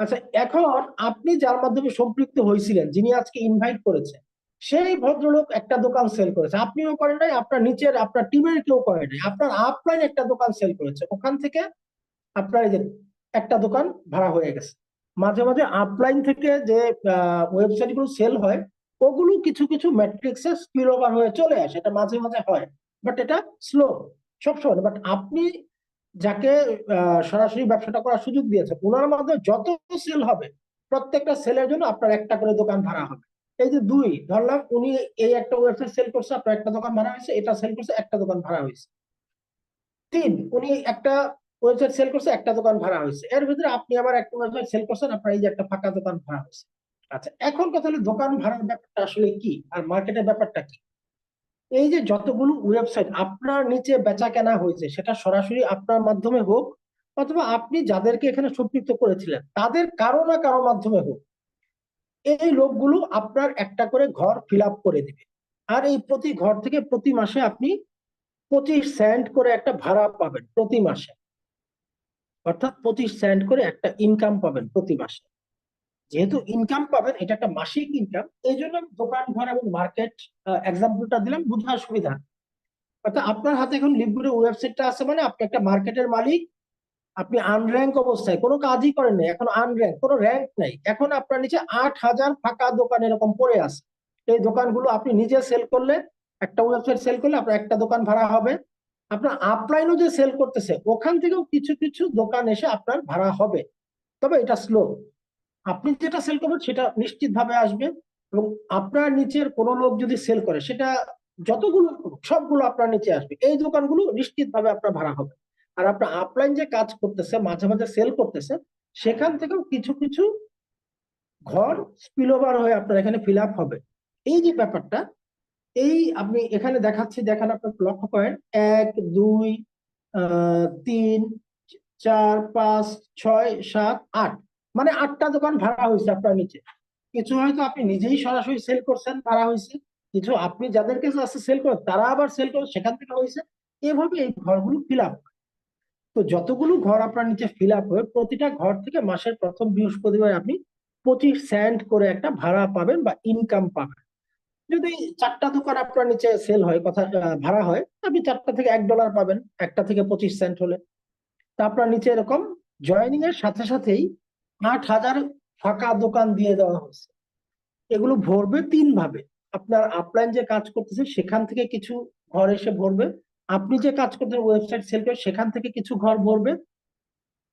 আচ্ছা, এখন আপনি যার মাধ্যমে সম্পৃক্ত হয়েছিলেন, যিনি আজকে ইনভাইট করেছে, সেই ভদ্রলোক একটা দোকান সেল করেছে, আপনিও করেন নাই, আপনার নিচের আপনার টিমের কেউ করে নাই, আপনার আপলাইন একটা দোকান সেল করেছে, ওখান থেকে আপনার এই যে একটা দোকান ভাড়া হয়ে গেছে। মাঝে মাঝে আপলাইন থেকে যে ওয়েবসাইট গুলো সেল হয়, ওগুলো কিছু কিছু ম্যাট্রিক্সে স্পিল ওভার হয়ে চলে আসে, এটা মাঝে মাঝে হয়, বাট এটা স্লো, সবসময়। বাট আপনি যাকে সরাসরি ব্যবসাটা করার সুযোগ দিয়েছে, ওনার মাধ্যমে যত সেল হবে, প্রত্যেকটা সেলের জন্য আপনার একটা করে দোকান ভাড়া হবে। এই যে দুই ধরলাম, উনি এই একটা ওয়েবসাইট সেল করছে, আপনার একটা দোকান ভাড়া হয়েছে, এটা সেল করছে, একটা দোকান ভাড়া হয়েছে। তিন, উনি একটা ওয়েবসাইট সেল করছে, একটা দোকান ভাড়া হয়েছে, এর ভিতরে আপনি আবার একটা ওয়েবসাইট সেল করছেন, আপনার এই যে একটা ফাঁকা দোকান ভাড়া হয়েছে। আচ্ছা, এখন কথা হলো দোকান ভাড়ার ব্যাপারটা আসলে কি আর মার্কেটের ব্যাপারটা কি। এই যে যতগুলো ওয়েবসাইট আপনার নিচে বেচা কেনা হয়েছে, সেটা সরাসরি আপনার মাধ্যমে হোক, অথবা আপনি যাদেরকে এখানে সম্পৃক্ত করেছিলেন তাদের কারো না কারো মাধ্যমে হোক, এই লোকগুলো আপনার একটা করে ঘর ফিল আপ করে দিবে। আর এই প্রতি ঘর থেকে প্রতি মাসে আপনি 25 সেন্ট করে একটা ভাড়া পাবেন প্রতি মাসে, অর্থাৎ 25 সেন্ট করে একটা ইনকাম পাবেন প্রতি মাসে। যেহেতু ইনকাম পাবেন, এটা একটা মাসিক ইনকাম, এই জন্য আমি দোকান ঘর এবং মার্কেট এক্সাম্পলটা দিলাম বোঝার সুবিধা। অর্থাৎ আপনার হাতে এখন লিভগুডের ওয়েবসাইটটা আছে, মানে আপনি একটা মার্কেটের মালিক। আপনি আনর্যাঙ্ক অবস্থায় কোনো কাজই করেন নাই, এখন আনর্যাঙ্ক, কোনো র্যাঙ্ক নাই, এখন আপনার নিচে 8,000 ফাঁকা দোকান এরকম পড়ে আছে। এই দোকানগুলো আপনি নিজে সেল করলে, একটা ওয়েবসাইট সেল করলে আপনার একটা দোকান ভাড়া হবে। আপনার আপলাইনও যে সেল করতেছে, ওখান থেকেও কিছু কিছু দোকান এসে আপনার ভাড়া হবে, তবে এটা স্লো। আপনি যেটা সেল করবেন সেটা নিশ্চিত ভাবে আসবে, এবং আপনার নিচের কোনো লোক যদি সেল করে, সেটা যতগুলো করুক, সবগুলো আপনার নিচে আসবে, এই দোকানগুলো নিশ্চিত ভাবে আপনার ভাড়া হবে। আর আপনার আপলাইন যে কাজ করতেছে, মাঝে মাঝে সেল করতেছে, সেখান থেকেও কিছু কিছু ঘর স্পিল ওভার হয়ে আপনার এখানে ফিল আপ হবে। এই যে ব্যাপারটা, এই আপনি এখানে দেখাচ্ছি, দেখেন, আপনার লক্ষ্য করেন, 1 2 3 4 5 6 7 8, মানে 8টা দোকান ভাড়া হয়েছে আপনার নিচে। কিছু হয়তো আপনি নিজেই সরাসরি সেল করছেন, ভাড়া হয়েছে, কিছু আপনি যাদের কাছে আছে সেল করেন, তারা আবার সেল করে, সেখান থেকে হয়েছে। এভাবে এই ঘরগুলো ফিল আপ। তো যতগুলো ঘর আপনার নিচে ফিল আপ হয়ে, প্রতিটা ঘর থেকে মাসের প্রথম বৃহস্পতিবার আপনি 25 সেন্ট করে একটা ভাড়া পাবেন বা ইনকাম পাবেন। যদি 4টা দোকান আপনার নিচে সেল হয়, কথা ভাড়া হয়, আপনি 4টা থেকে $1 পাবেন, একটা থেকে 25 সেন্ট হলে। তা আপনার নিচে এরকম জয়েনিং এর সাথে সাথেই 8,000 ফাঁকা দোকান দিয়ে দেওয়া হয়েছে। এগুলো ভরবে তিন ভাবে। আপনার আপলাইন যে কাজ করতেছে, সেখান থেকে কিছু ঘর এসে ভরবে, আপনি যে কাজ করতেছেন ওয়েবসাইট সেল করে, সেখান থেকে কিছু ঘর ভরবে,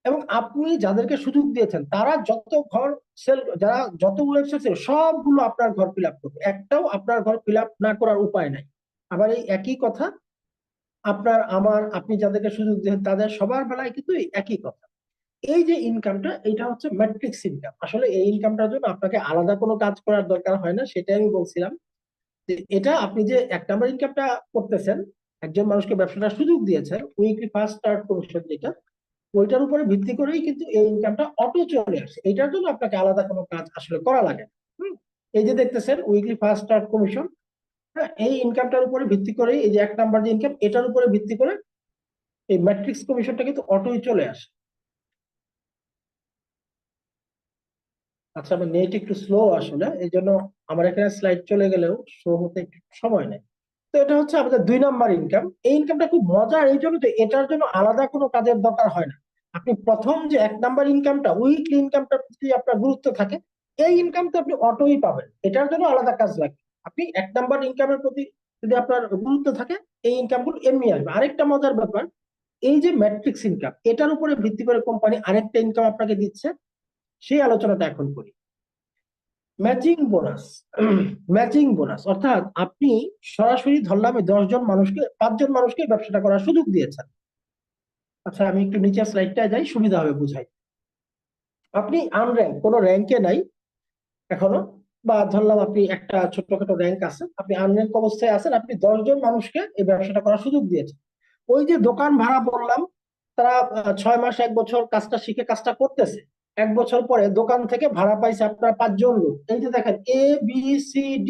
এবং আপনি যাদেরকে সুযোগ দিয়েছেন তারা যত ঘর সেল, যারা যত ওয়েবসাইট সেল, সবগুলো আপনার ঘর ফিল আপ করবে, একটাও আপনার ঘর ফিল আপ না করার উপায় নাই। আবার এই একই কথা আপনার আমার, আপনি যাদেরকে সুযোগ দিয়েছেন তাদের সবার বেলায় কিন্তু এই একই কথা। এই যে ইনকামটা, এটা হচ্ছে ম্যাট্রিক্স ইনকাম। আসলে এই ইনকামটার জন্য আপনাকে আলাদা কোনো কাজ করার দরকার হয় না, সেটাই আমি বলছিলাম। যে এটা আপনি যে 1 নাম্বার ইনকামটা করতেছেন, একজন মানুষকে ব্যবসাটার সুযোগ দিয়েছেন, উইকলি ফার্স্ট স্টার্ট কমিশন যেটা, ওইটার উপরে ভিত্তি করেই কিন্তু এই ইনকামটা অটো চলে আসে। এটার জন্য আপনাকে আলাদা কোনো কাজ আসলে করা লাগে না। এই যে দেখতেছেন উইকলি ফার্স্ট স্টার্ট কমিশন, হ্যাঁ, এই ইনকামটার উপরে ভিত্তি করে, এই যে 1 নাম্বার যে ইনকাম, এটার উপরে ভিত্তি করে এই ম্যাট্রিক্স কমিশনটা কিন্তু অটোই চলে আসে। আচ্ছা, আমার নেট একটু স্লো আসলে, এই জন্য আমার এখানে স্লাইড চলে গেলেও শো হতে একটু সময় নেয়। তো এটা হচ্ছে আমাদের 2 নাম্বার ইনকাম। এই ইনকামটা খুব মজার, এই জন্য তো এটার জন্য আলাদা কোনো কাজের দরকার হয় না। আপনি প্রথম যে 1 নাম্বার ইনকামটা, উইকলি ইনকামটার প্রতি আপনার গুরুত্ব থাকে, এই ইনকাম তো আপনি অটোই পাবেন, এটার জন্য আলাদা কাজ লাগে। আপনি 1 নাম্বার ইনকামের প্রতি যদি আপনার গুরুত্ব থাকে, এই ইনকামগুলো এমনি আসবে। আরেকটা মজার ব্যাপার, এই যে ম্যাট্রিক্স ইনকাম, এটার উপরে ভিত্তি করে কোম্পানি আরেকটা ইনকাম আপনাকে দিচ্ছে, সেই আলোচনাটা এখন করি। Matching bonus. ম্যাচিং বোনাস অর্থাৎ আপনি সরাসরি ধরলাম 10 জন মানুষকে, 5 জন মানুষকে ব্যবসাটা করার সুযোগ দিয়েছেন। আচ্ছা, আমি একটু নিচের স্লাইডটায় যাই, সুবিধা হবে বুঝাই। আপনি আনর্যাঙ্ক, কোনো র্যাঙ্কে নাই এখনো, বা ধরলাম আপনি একটা ছোটখাটো র্যাঙ্ক আছে, আপনি আনর্যাঙ্ক অবস্থায় আছেন, আপনি 10 জন মানুষকে এই ব্যবসাটা করার সুযোগ দিয়েছেন। ওই যে দোকান ভাড়া বললাম, তারা 6 মাস 1 বছর কাজটা শিখে কাজটা করতেছে, 1 বছর পরে দোকান থেকে ভাড়া পাইছে আপনার 5 জন লোক। এই যে দেখেন ABCD,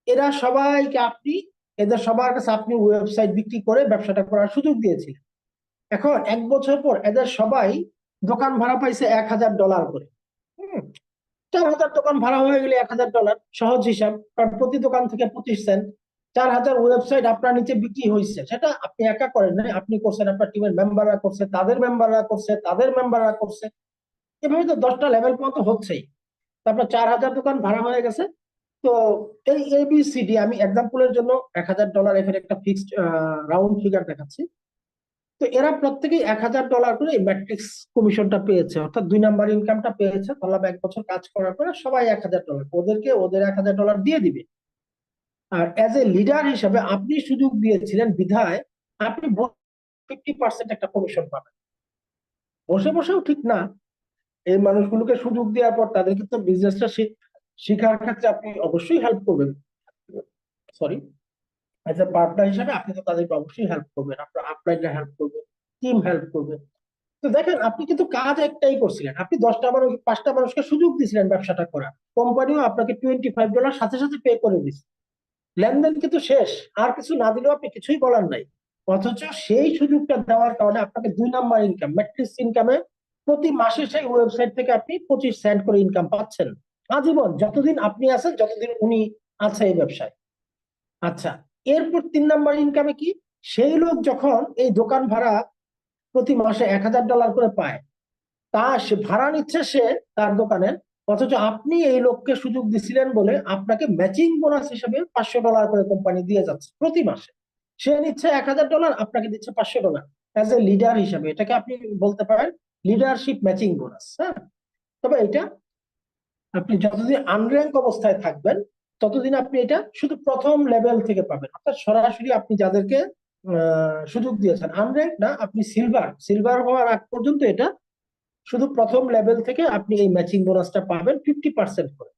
এরা সবাইকে আপনি, এদের সবার কাছে আপনি ওয়েবসাইট বিক্রি করে ব্যবসাটা করার সুযোগ দিয়েছিলেন। এখন 1 বছর পর এদের সবাই দোকান ভাড়া পাইছে $1,000 করে। হুম 4,000 দোকান ভাড়া হয়ে গেলে $1,000, সহজ হিসাব, কারণ প্রতি দোকান থেকে 25 সেন্ট। 4,000 ওয়েবসাইট আপনার নিচে বিক্রি হয়েছে, সেটা আপনি একা করেন না, আপনি করছেন, আপনার টিমের মেম্বাররা করছে, তাদের মেম্বাররা করছে, তাদের মেম্বাররা করছে, এভাবে তো 10টা লেভেল পর্যন্ত হচ্ছেই। তারপর 4,000 দোকান ভাড়া হয়ে গেছে। তো এই ABCD আমি এক্সাম্পলের জন্য $1,000 এখানে একটা ফিক্সড রাউন্ড ফিগার দেখাচ্ছি। তো এরা প্রত্যেকেই $1,000 করে ম্যাট্রিক্স কমিশনটা পেয়েছে, অর্থাৎ 2 নাম্বার ইনকামটা পেয়েছে। ধরলাম 1 বছর কাজ করার পরে সবাই $1,000, ওদেরকে ওদের $1,000 দিয়ে দিবে। আর অ্যাজ এ লিডার হিসাবে আপনি সুযোগ দিয়েছিলেন বিধায় আপনি 50% একটা কমিশন পাবেন। বসে বসেও ঠিক না, এই মানুষগুলোকে সুযোগ দেওয়ার পর তাদেরকে তো বিজনেসটা শেখার ক্ষেত্রে আপনি অবশ্যই হেল্প করবেন। সরি, এজ এ পার্টনার হিসাবে আপনি তো তাদেরকে অবশ্যই হেল্প করবেন, আপনার আপলাইনরা হেল্প করবে, টিম হেল্প করবে। তো দেখেন, আপনি কিন্তু কাজ একটাই করছিলেন, আপনি 10টা মানুষ 5টা মানুষকে সুযোগ দিয়েছিলেন ব্যবসাটা করার, কোম্পানিও আপনাকে $25 সাথে সাথে পে করে দিচ্ছে, লেনদেন কিন্তু শেষ, আর কিছু না দিলেও আপনি কিছুই বলার নাই। অথচ সেই সুযোগটা দেওয়ার কারণে আপনাকে 2 নাম্বার ইনকাম, ম্যাট্রিক্স ইনকামে প্রতি মাসে সেই ওয়েবসাইট থেকে আপনি 25 সেন্ট করে ইনকাম পাচ্ছেন আজীবন, যতদিন আপনি আছেন, যতদিন উনি আছে এই ব্যবসায়। আচ্ছা, এরপর 3 নাম্বার ইনকামে কি, সেই লোক যখন এই দোকান ভাড়া প্রতি মাসে $1,000 করে পায়, তা সে ভাড়া নিচ্ছে সে তার দোকানে, অথচ আপনি এই লোককে সুযোগ দিছিলেন বলে আপনাকে ম্যাচিং বোনাস হিসেবে $500 করে কোম্পানি দিয়ে যাচ্ছে প্রতি মাসে। সে নিচ্ছে $1,000, আপনাকে দিচ্ছে $500 অ্যাজ এ লিডার হিসাবে। এটাকে আপনি বলতে পারেন লিডারশিপ ম্যাচিং বোনাস। হ্যাঁ, তবে এটা আপনি যতদিন আনর্যাঙ্ক অবস্থায় থাকবেন ততদিন আপনি এটা শুধু প্রথম লেভেল থেকে পাবেন, অর্থাৎ সরাসরি আপনি যাদেরকে সুযোগ দিয়েছেন, আনর্যাঙ্ক না, আপনি সিলভার সিলভার হওয়ার আগ পর্যন্ত এটা শুধু প্রথম লেভেল থেকে আপনি এই ম্যাচিং বোনাসটা পাবেন 50% করে।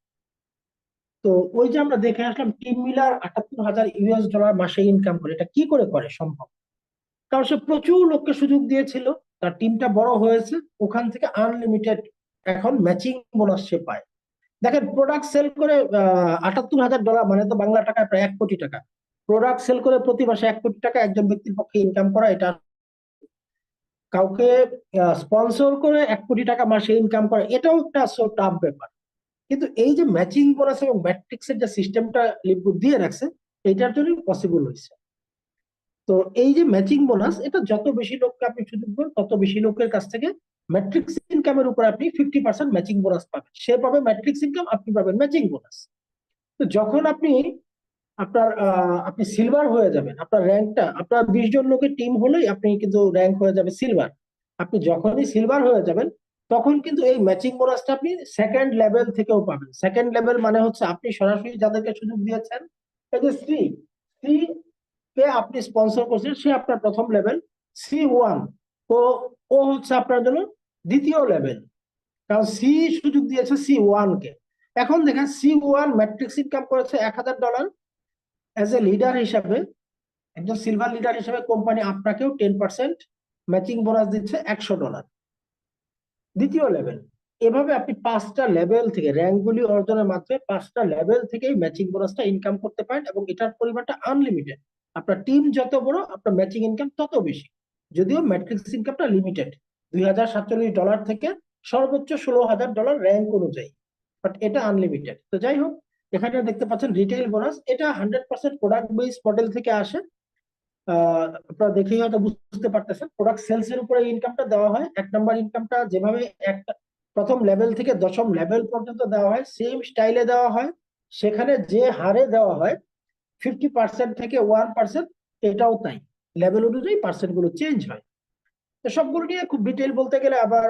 তো ওই যে আমরা দেখে আসলাম টিম মিলার $78,000 মাসে ইনকাম করে, এটা কি করে করে সম্ভব? কারণ সে প্রচুর লোককে সুযোগ দিয়েছিল, তার টিমটা বড় হয়েছে, ওখান থেকে আনলিমিটেড এখন ম্যাচিং বোনাস সে পায়। দেখেন, প্রোডাক্ট সেল করে $78,000, মানে তো বাংলা টাকায় প্রায় 1 কোটি টাকা। প্রোডাক্ট সেল করে প্রতি মাসে 1 কোটি টাকা একজন ব্যক্তির পক্ষে ইনকাম করা, এটা কাউকে স্পন্সর করে 1 কোটি টাকা মাসে ইনকাম করা, এটাও একটা সো টাফ ব্যাপার। কিন্তু এই যে ম্যাচিং বোনাস এবং ম্যাট্রিক্সের যে সিস্টেমটা লিপগুড দিয়ে রাখছে, এটার জন্য পসিবল হয়েছে। তো এই যে ম্যাচিং বোনাস, এটা যত বেশি লোককে আপনি সুযোগ দেবেন, তত বেশি লোকের কাছ থেকে ম্যাট্রিক্স ইনকামের উপর আপনি 50% ম্যাচিং বোনাস পাবেন। সে পাবে ম্যাট্রিক্স ইনকাম, আপনি পাবেন ম্যাচিং বোনাস। তো যখন আপনি সিলভার হয়ে যাবেন, আপনার র্যাঙ্কটা, আপনার 20 জন লোকের টিম হলেই আপনি কিন্তু র্যাঙ্ক হয়ে যাবে সিলভার। আপনি যখনই সিলভার হয়ে যাবেন, তখন কিন্তু এই ম্যাচিং বোনাসটা আপনি সেকেন্ড লেভেল থেকেও পাবেন। সেকেন্ড লেভেল মানে হচ্ছে আপনি সরাসরি যাদেরকে সুযোগ দিয়েছেন, এই যে সি সি কে আপনি স্পন্সর করছেন, সে আপনার প্রথম লেভেল। C1, তো ও হচ্ছে আপনার জন্য দ্বিতীয় লেভেল, কারণ সি সুযোগ দিয়েছে C1 কে। এখন দেখেন, C1 ম্যাট্রিক্স ইনকাম করেছে $1,000, অ্যাজ এ লিডার হিসাবে, একজন সিলভার লিডার হিসেবে কোম্পানি আপনাকেও 10% ম্যাচিং বোনাস দিচ্ছে $100। দ্বিতীয় লেভেল, এভাবে আপনি 5টা লেভেল থেকে র্যাঙ্কগুলি অর্জনের মাধ্যমে 5টা লেভেল থেকেই ম্যাচিং বোনাসটা ইনকাম করতে পারেন, এবং এটার পরিমাণটা আনলিমিটেড। আপনার টিম যত বড়, আপনার ম্যাচিং ইনকাম তত বেশি। যদিও ম্যাট্রিক্স ইনকামটা লিমিটেড, $2,047 থেকে সর্বোচ্চ $16,000 র্যাঙ্ক অনুযায়ী, বাট এটা আনলিমিটেড। তো যাই হোক, এখানে দেখতে পাচ্ছেন রিটেইল বোনাস, এটা 100% প্রোডাক্ট বেস মডেল থেকে আসে। আপনারা দেখেই হয়তো বুঝতে পারতেছেন, প্রোডাক্ট সেলস এর উপরে ইনকামটা দেওয়া হয়। 1 নাম্বার ইনকামটা যেভাবে একটা প্রথম লেভেল থেকে 10ম লেভেল পর্যন্ত দেওয়া হয়, সেম স্টাইলে দেওয়া হয়। সেখানে যে হারে দেওয়া হয় 50% থেকে 1%, এটাও তাই, লেভেল অনুযায়ী পার্সেন্ট গুলো চেঞ্জ হয়। তো সবগুলো নিয়ে খুব ডিটেইল বলতে গেলে আবার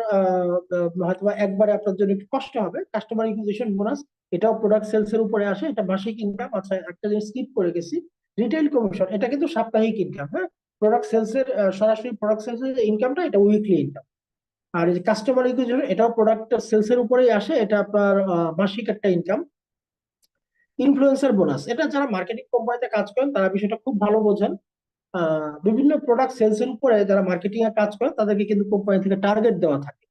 হয়তো একবারে আপনার জন্য একটু কষ্ট হবে। কাস্টমার ইকুইজিশন বোনাস, এটাও প্রোডাক্ট সেলস এর উপরে আসে, এটা মাসিক ইনকাম। আচ্ছা, একটা জিনিস স্কিপ করে গেছি, রিটেইল কমিশন, এটা কিন্তু সাপ্তাহিক ইনকাম। হ্যাঁ, প্রোডাক্ট সেলস এর সরাসরি প্রোডাক্ট সেলস এর ইনকামটা, এটা উইকলি ইনকাম। আর এই কাস্টমার ইকুইজিশন, এটাও প্রোডাক্ট সেলস এর উপরেই আসে, এটা আপনার মাসিক একটা ইনকাম। ইনফ্লুয়েন্সার বোনাস, এটা যারা মার্কেটিং কোম্পানিতে কাজ করেন তারা বিষয়টা খুব ভালো বোঝেন। বিভিন্ন প্রোডাক্ট সেলস এর উপরে যারা মার্কেটিং এ কাজ করে তাদেরকে কিন্তু কোম্পানি থেকে টার্গেট দেওয়া থাকে।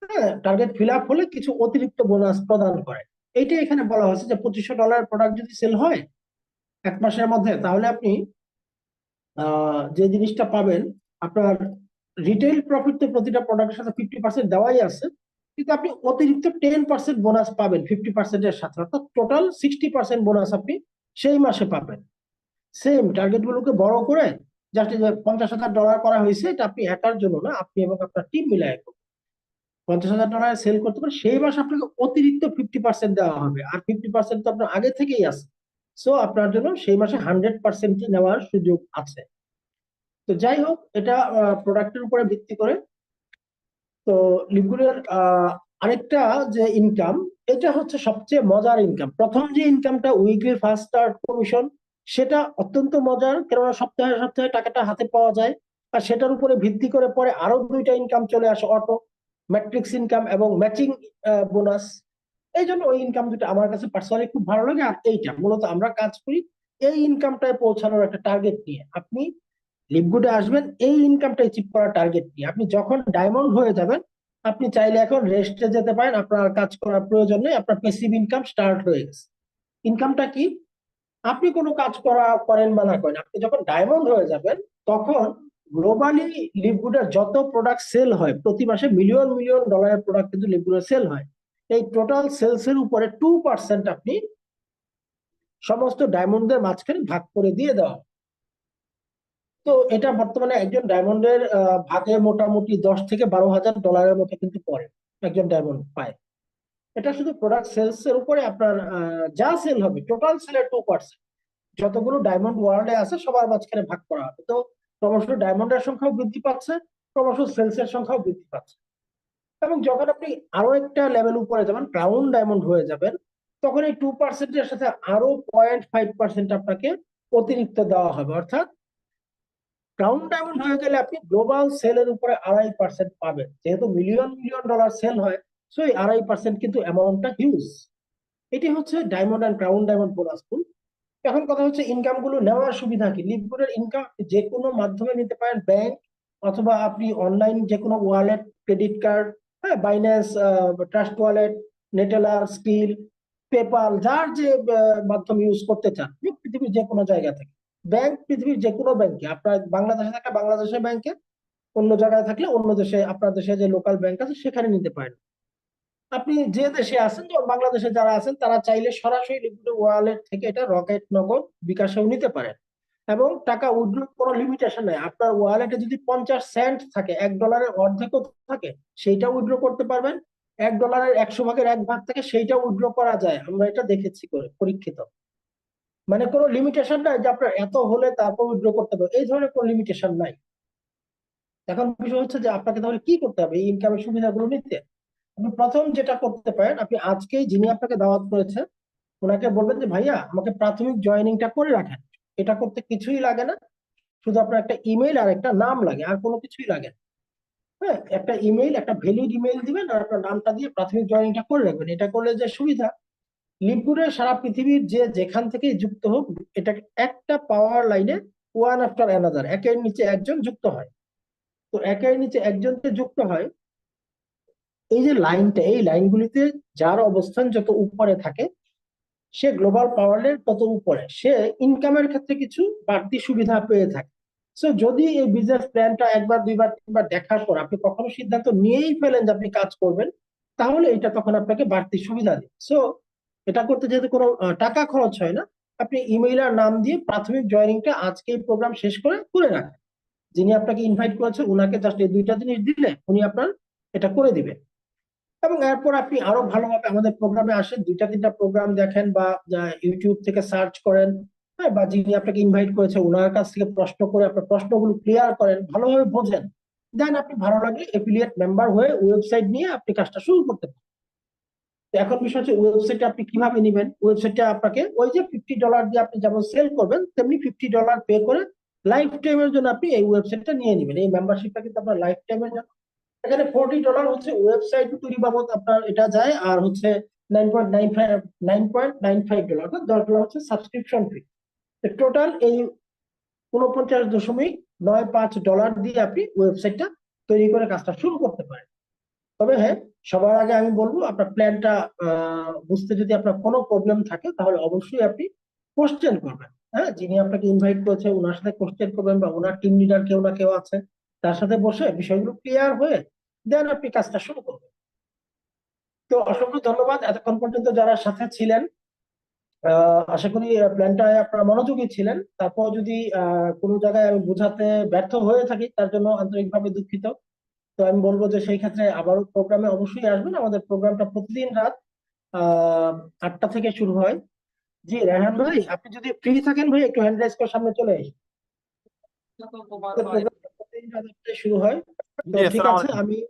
হ্যাঁ, টার্গেট ফিল আপ হলে কিছু অতিরিক্ত বোনাস প্রদান করে। এইটা এখানে বলা হয়েছে যে $2,500 প্রোডাক্ট যদি সেল হয় 1 মাসের মধ্যে, তাহলে আপনি যে জিনিসটা পাবেন, আপনার রিটেইল প্রফিট তো প্রতিটা প্রোডাক্টের সাথে 50% দেওয়াই আছে, কিন্তু আপনি অতিরিক্ত 10% বোনাস পাবেন 50%-এর সাথে, অর্থাৎ টোটাল 60% বোনাস আপনি সেই মাসে পাবেন। সেম টার্গেট গুলোকে বড় করে জাস্ট যে $50,000 করা হয়েছে, এটা আপনি একার জন্য না, আপনি এবং আপনার টিম মিলে $50,000 সেল করতে পারেন, সেই মাসে আপনাকে অতিরিক্ত 50% দেওয়া হবে, আর 50% তো আপনার আগে থেকেই আছে। সো আপনার জন্য সেই মাসে 100% নেওয়ার সুযোগ আছে। তো যাই হোক, এটা প্রোডাক্টের উপরে ভিত্তি করে। তো লিপগুলোর আরেকটা যে ইনকাম, এটা হচ্ছে সবচেয়ে মজার ইনকাম। প্রথম যে ইনকামটা উইকলি ফার্স্ট স্টার্ট কমিশন, সেটা অত্যন্ত মজার, কেননা সপ্তাহে সপ্তাহে টাকাটা হাতে পাওয়া যায়। আর সেটার উপরে ভিত্তি করে পরে আরো দুইটা ইনকাম চলে আসে, অটো ম্যাট্রিক্স ইনকাম এবং ম্যাচিং বোনাস। এই জন্য ওই ইনকাম দুটো আমার কাছে পার্সোনালি খুব ভালো লাগে। আর এইটা মূলত আমরা কাজ করি এই ইনকামটায় পৌঁছানোর একটা টার্গেট নিয়ে। আপনি লিপগুডে আসবেন এই ইনকামটা অ্যাচিভ করার টার্গেট নিয়ে। আপনি যখন ডায়মন্ড হয়ে যাবেন, আপনি চাইলে এখন রেস্টে যেতে পারেন, আপনার কাজ করার প্রয়োজন নেই, আপনার প্যাসিভ ইনকাম স্টার্ট হয়ে গেছে। ইনকামটা কি? আপনি কোনো কাজ করেন বা না করেন, আপনি যখন ডায়মন্ড হয়ে যাবেন, তখন গ্লোবালি লিপগুডের যত প্রোডাক্ট সেল হয়, প্রতি মাসে মিলিয়ন মিলিয়ন ডলারের প্রোডাক্ট কিন্তু লিপগুডের সেল হয়। এই টোটাল সেলস এর উপরে 2% আপনি সমস্ত ডায়মন্ডদের মাঝখানে ভাগ করে দিয়ে দেওয়া। তো এটা বর্তমানে একজন ডায়মন্ডের ভাগে মোটামুটি $10,000 থেকে $12,000 মতো কিন্তু পড়ে, একজন ডায়মন্ড পায়। এটা শুধু প্রোডাক্ট সেলস এর উপরে আপনার যা সেল হবে টোটাল সেলের 2%, যতগুলো ডায়মন্ড ওয়ার্ল্ডে আছে সবার মাঝখানে ভাগ করা হবে। তো ক্রমশ ডায়মন্ডের সংখ্যাও বৃদ্ধি পাচ্ছে, ক্রমশ সেলস এর সংখ্যাও বৃদ্ধি পাচ্ছে। এবং যখন আপনি আরো একটা লেভেল উপরে যাবেন, ক্রাউন ডায়মন্ড হয়ে যাবেন, তখন এই 2%-এর সাথে আরো 0.5% আপনাকে অতিরিক্ত দেওয়া হবে। অর্থাৎ ক্রাউন ডায়মন্ড হয়ে গেলে আপনি গ্লোবাল সেলের উপরে 2.5% পাবেন। যেহেতু মিলিয়ন মিলিয়ন ডলার সেল হয়, সো এই 2.5% কিন্তু অ্যামাউন্টটা হিউজ। এটি হচ্ছে diamond and crown diamond bonus pool. এখন কথা হচ্ছে ইনকাম গুলো নেওয়ার সুবিধা কি। লিপগুলোর ইনকাম যে কোনো মাধ্যমে নিতে পারেন, ব্যাংক অথবা আপনি অনলাইন যে কোনো ওয়ালেট, ক্রেডিট কার্ড, হ্যাঁ, Binance, Trust Wallet, Neteller, Skrill, PayPal, যার যে মাধ্যম ইউজ করতে চান পৃথিবীর যে কোনো জায়গা থেকে। ব্যাংক পৃথিবীর যে কোনো ব্যাংকে, আপনার বাংলাদেশে থাকলে বাংলাদেশের ব্যাংকে, অন্য জায়গায় থাকলে অন্য দেশে, আপনার দেশে যে লোকাল ব্যাংক আছে সেখানে নিতে পারেন। আপনি যে দেশে আছেন, যেমন বাংলাদেশে যারা আছেন, তারা চাইলে সরাসরি লিকুইড ওয়ালেট থেকে এটা রকেট, নগদ, বিকাশেও নিতে পারেন। এবং টাকা উইথড্র কোনো লিমিটেশন নেই। আপনার ওয়ালেটে যদি 50 সেন্ট থাকে, $1 অর্ধেকও থাকে, সেইটা উইথড্র করতে পারবেন। $1 100 ভাগের 1 ভাগ থাকে, সেইটা উইথড্র করা যায়। আমরা এটা দেখেছি করে পরীক্ষিত। মানে কোনো লিমিটেশন নাই যে আপনার এত হলে তারপর উইথড্র করতে পারবে, এই ধরনের কোনো লিমিটেশন নাই। এখন বিষয় হচ্ছে যে আপনাকে তাহলে কি করতে হবে এই ইনকামের সুবিধাগুলো নিতে। আপনি প্রথম যেটা করতে পারেন, আপনি আজকেই যিনি আপনাকে দাওয়াত করেছে ওনাকে বলবেন যে ভাইয়া আমাকে প্রাথমিক জয়েনিংটা করে রাখেন। এটা করতে কিছুই লাগে না, শুধু আপনার একটা ইমেল আর একটা নাম লাগে, আর কোনো কিছুই লাগে না। হ্যাঁ, একটা ইমেল, একটা ভ্যালিড ইমেল দিবেন আর আপনার নামটা দিয়ে প্রাথমিক জয়েনিংটা করে রাখবেন। এটা করলে যে সুবিধা, লিপুরে সারা পৃথিবীর যে যেখান থেকেই যুক্ত হোক, এটা একটা পাওয়ার লাইনে ওয়ান আফটার অ্যানাদার, একের নিচে একজন যুক্ত হয়। তো একের নিচে একজনকে যুক্ত হয়, এই যে লাইনটা, এই লাইনগুলিতে যার অবস্থান যত উপরে থাকে, সে গ্লোবাল পাওয়ারের তত উপরে, সে ইনকামের ক্ষেত্রে কিছু বাড়তি সুবিধা পেয়ে থাকে। সো যদি এই বিজনেস প্ল্যানটা একবার, দুইবার, তিনবার দেখার পর আপনি কখনো সিদ্ধান্ত নিয়েই ফেলেন যে আপনি কাজ করবেন, তাহলে এটা তখন আপনাকে বাড়তি সুবিধা দেবে। সো এটা করতে যেহেতু কোনো টাকা খরচ হয় না, আপনি ইমেইল আর নাম দিয়ে প্রাথমিক জয়েনিংটা আজকে এই প্রোগ্রাম শেষ করে করে রাখেন। যিনি আপনাকে ইনভাইট করেছে ওনাকে জাস্ট এই দুইটা জিনিস দিলে উনি আপনার এটা করে দিবেন। এবং এরপর আপনি আরো ভালোভাবে আমাদের প্রোগ্রামে আসেন, দুইটা তিনটা প্রোগ্রাম দেখেন, বা ইউটিউব থেকে সার্চ করেন, হ্যাঁ, বা যিনি আপনাকে ইনভাইট করেছে ওনার কাছ থেকে প্রশ্ন করে আপনার প্রশ্নগুলো ক্লিয়ার করেন, ভালোভাবে বোঝেন। দেন আপনি ভালো লাগলে এফিলিয়েট মেম্বার হয়ে ওয়েবসাইট নিয়ে আপনি কাজটা শুরু করতে পারেন। তো এখন বিষয় হচ্ছে ওয়েবসাইটে আপনি কিভাবে নিবেন। ওয়েবসাইটে আপনাকে ওই যে $50 দিয়ে আপনি যেমন সেল করবেন, তেমনি $50 পে করে লাইফ টাইমের জন্য আপনি এই ওয়েবসাইটটা নিয়ে নেবেন। এই মেম্বারশিপটা কিন্তু আপনার লাইফ টাইমের জন্য। এখানে $40 হচ্ছে ওয়েবসাইট তৈরি বাবদ আপনার এটা যায়, আর হচ্ছে 9.95 $9.95, অর্থাৎ $10 হচ্ছে সাবস্ক্রিপশন ফি। টোটাল এই 49.95 দিয়ে আপনি ওয়েবসাইটটা তৈরি করে কাজটা শুরু করতে পারেন। তবে হ্যাঁ, সবার আগে আমি বলবো আপনার প্ল্যানটা বুঝতে যদি আপনার কোনো প্রবলেম থাকে, তাহলে অবশ্যই আপনি কোশ্চেন করবেন। হ্যাঁ, যিনি আপনাকে ইনভাইট করেছে ওনার সাথে কোশ্চেন করবেন, বা ওনার টিম লিডার কেউ না কেউ আছে, তার সাথে বসে বিষয়গুলো ক্লিয়ার হয়ে দেন আপনি কাজটা শুরু করবেন। তো অসংখ্য ধন্যবাদ এতক্ষণ পর্যন্ত যারা সাথে ছিলেন। আশা করি প্ল্যানটায় আপনারা মনোযোগী ছিলেন। তারপর যদি কোনো জায়গায় আমি বোঝাতে ব্যর্থ হয়ে থাকি তার জন্য আন্তরিকভাবে দুঃখিত। তো আমি বলবো যে সেই ক্ষেত্রে আবারও প্রোগ্রামে অবশ্যই আসবেন। আমাদের প্রোগ্রামটা প্রতিদিন রাত 8টা থেকে শুরু হয়। জি রায়হান ভাই, আপনি যদি ফ্রি থাকেন ভাই একটু হ্যান্ড রাইজ করে সামনে চলে আসুন। আমাদের প্রোগ্রামটা প্রতিদিন রাত 8টায় শুরু হয়। তো জি, ঠিক আসসালামু আছে, আলাইকুম। আমি জি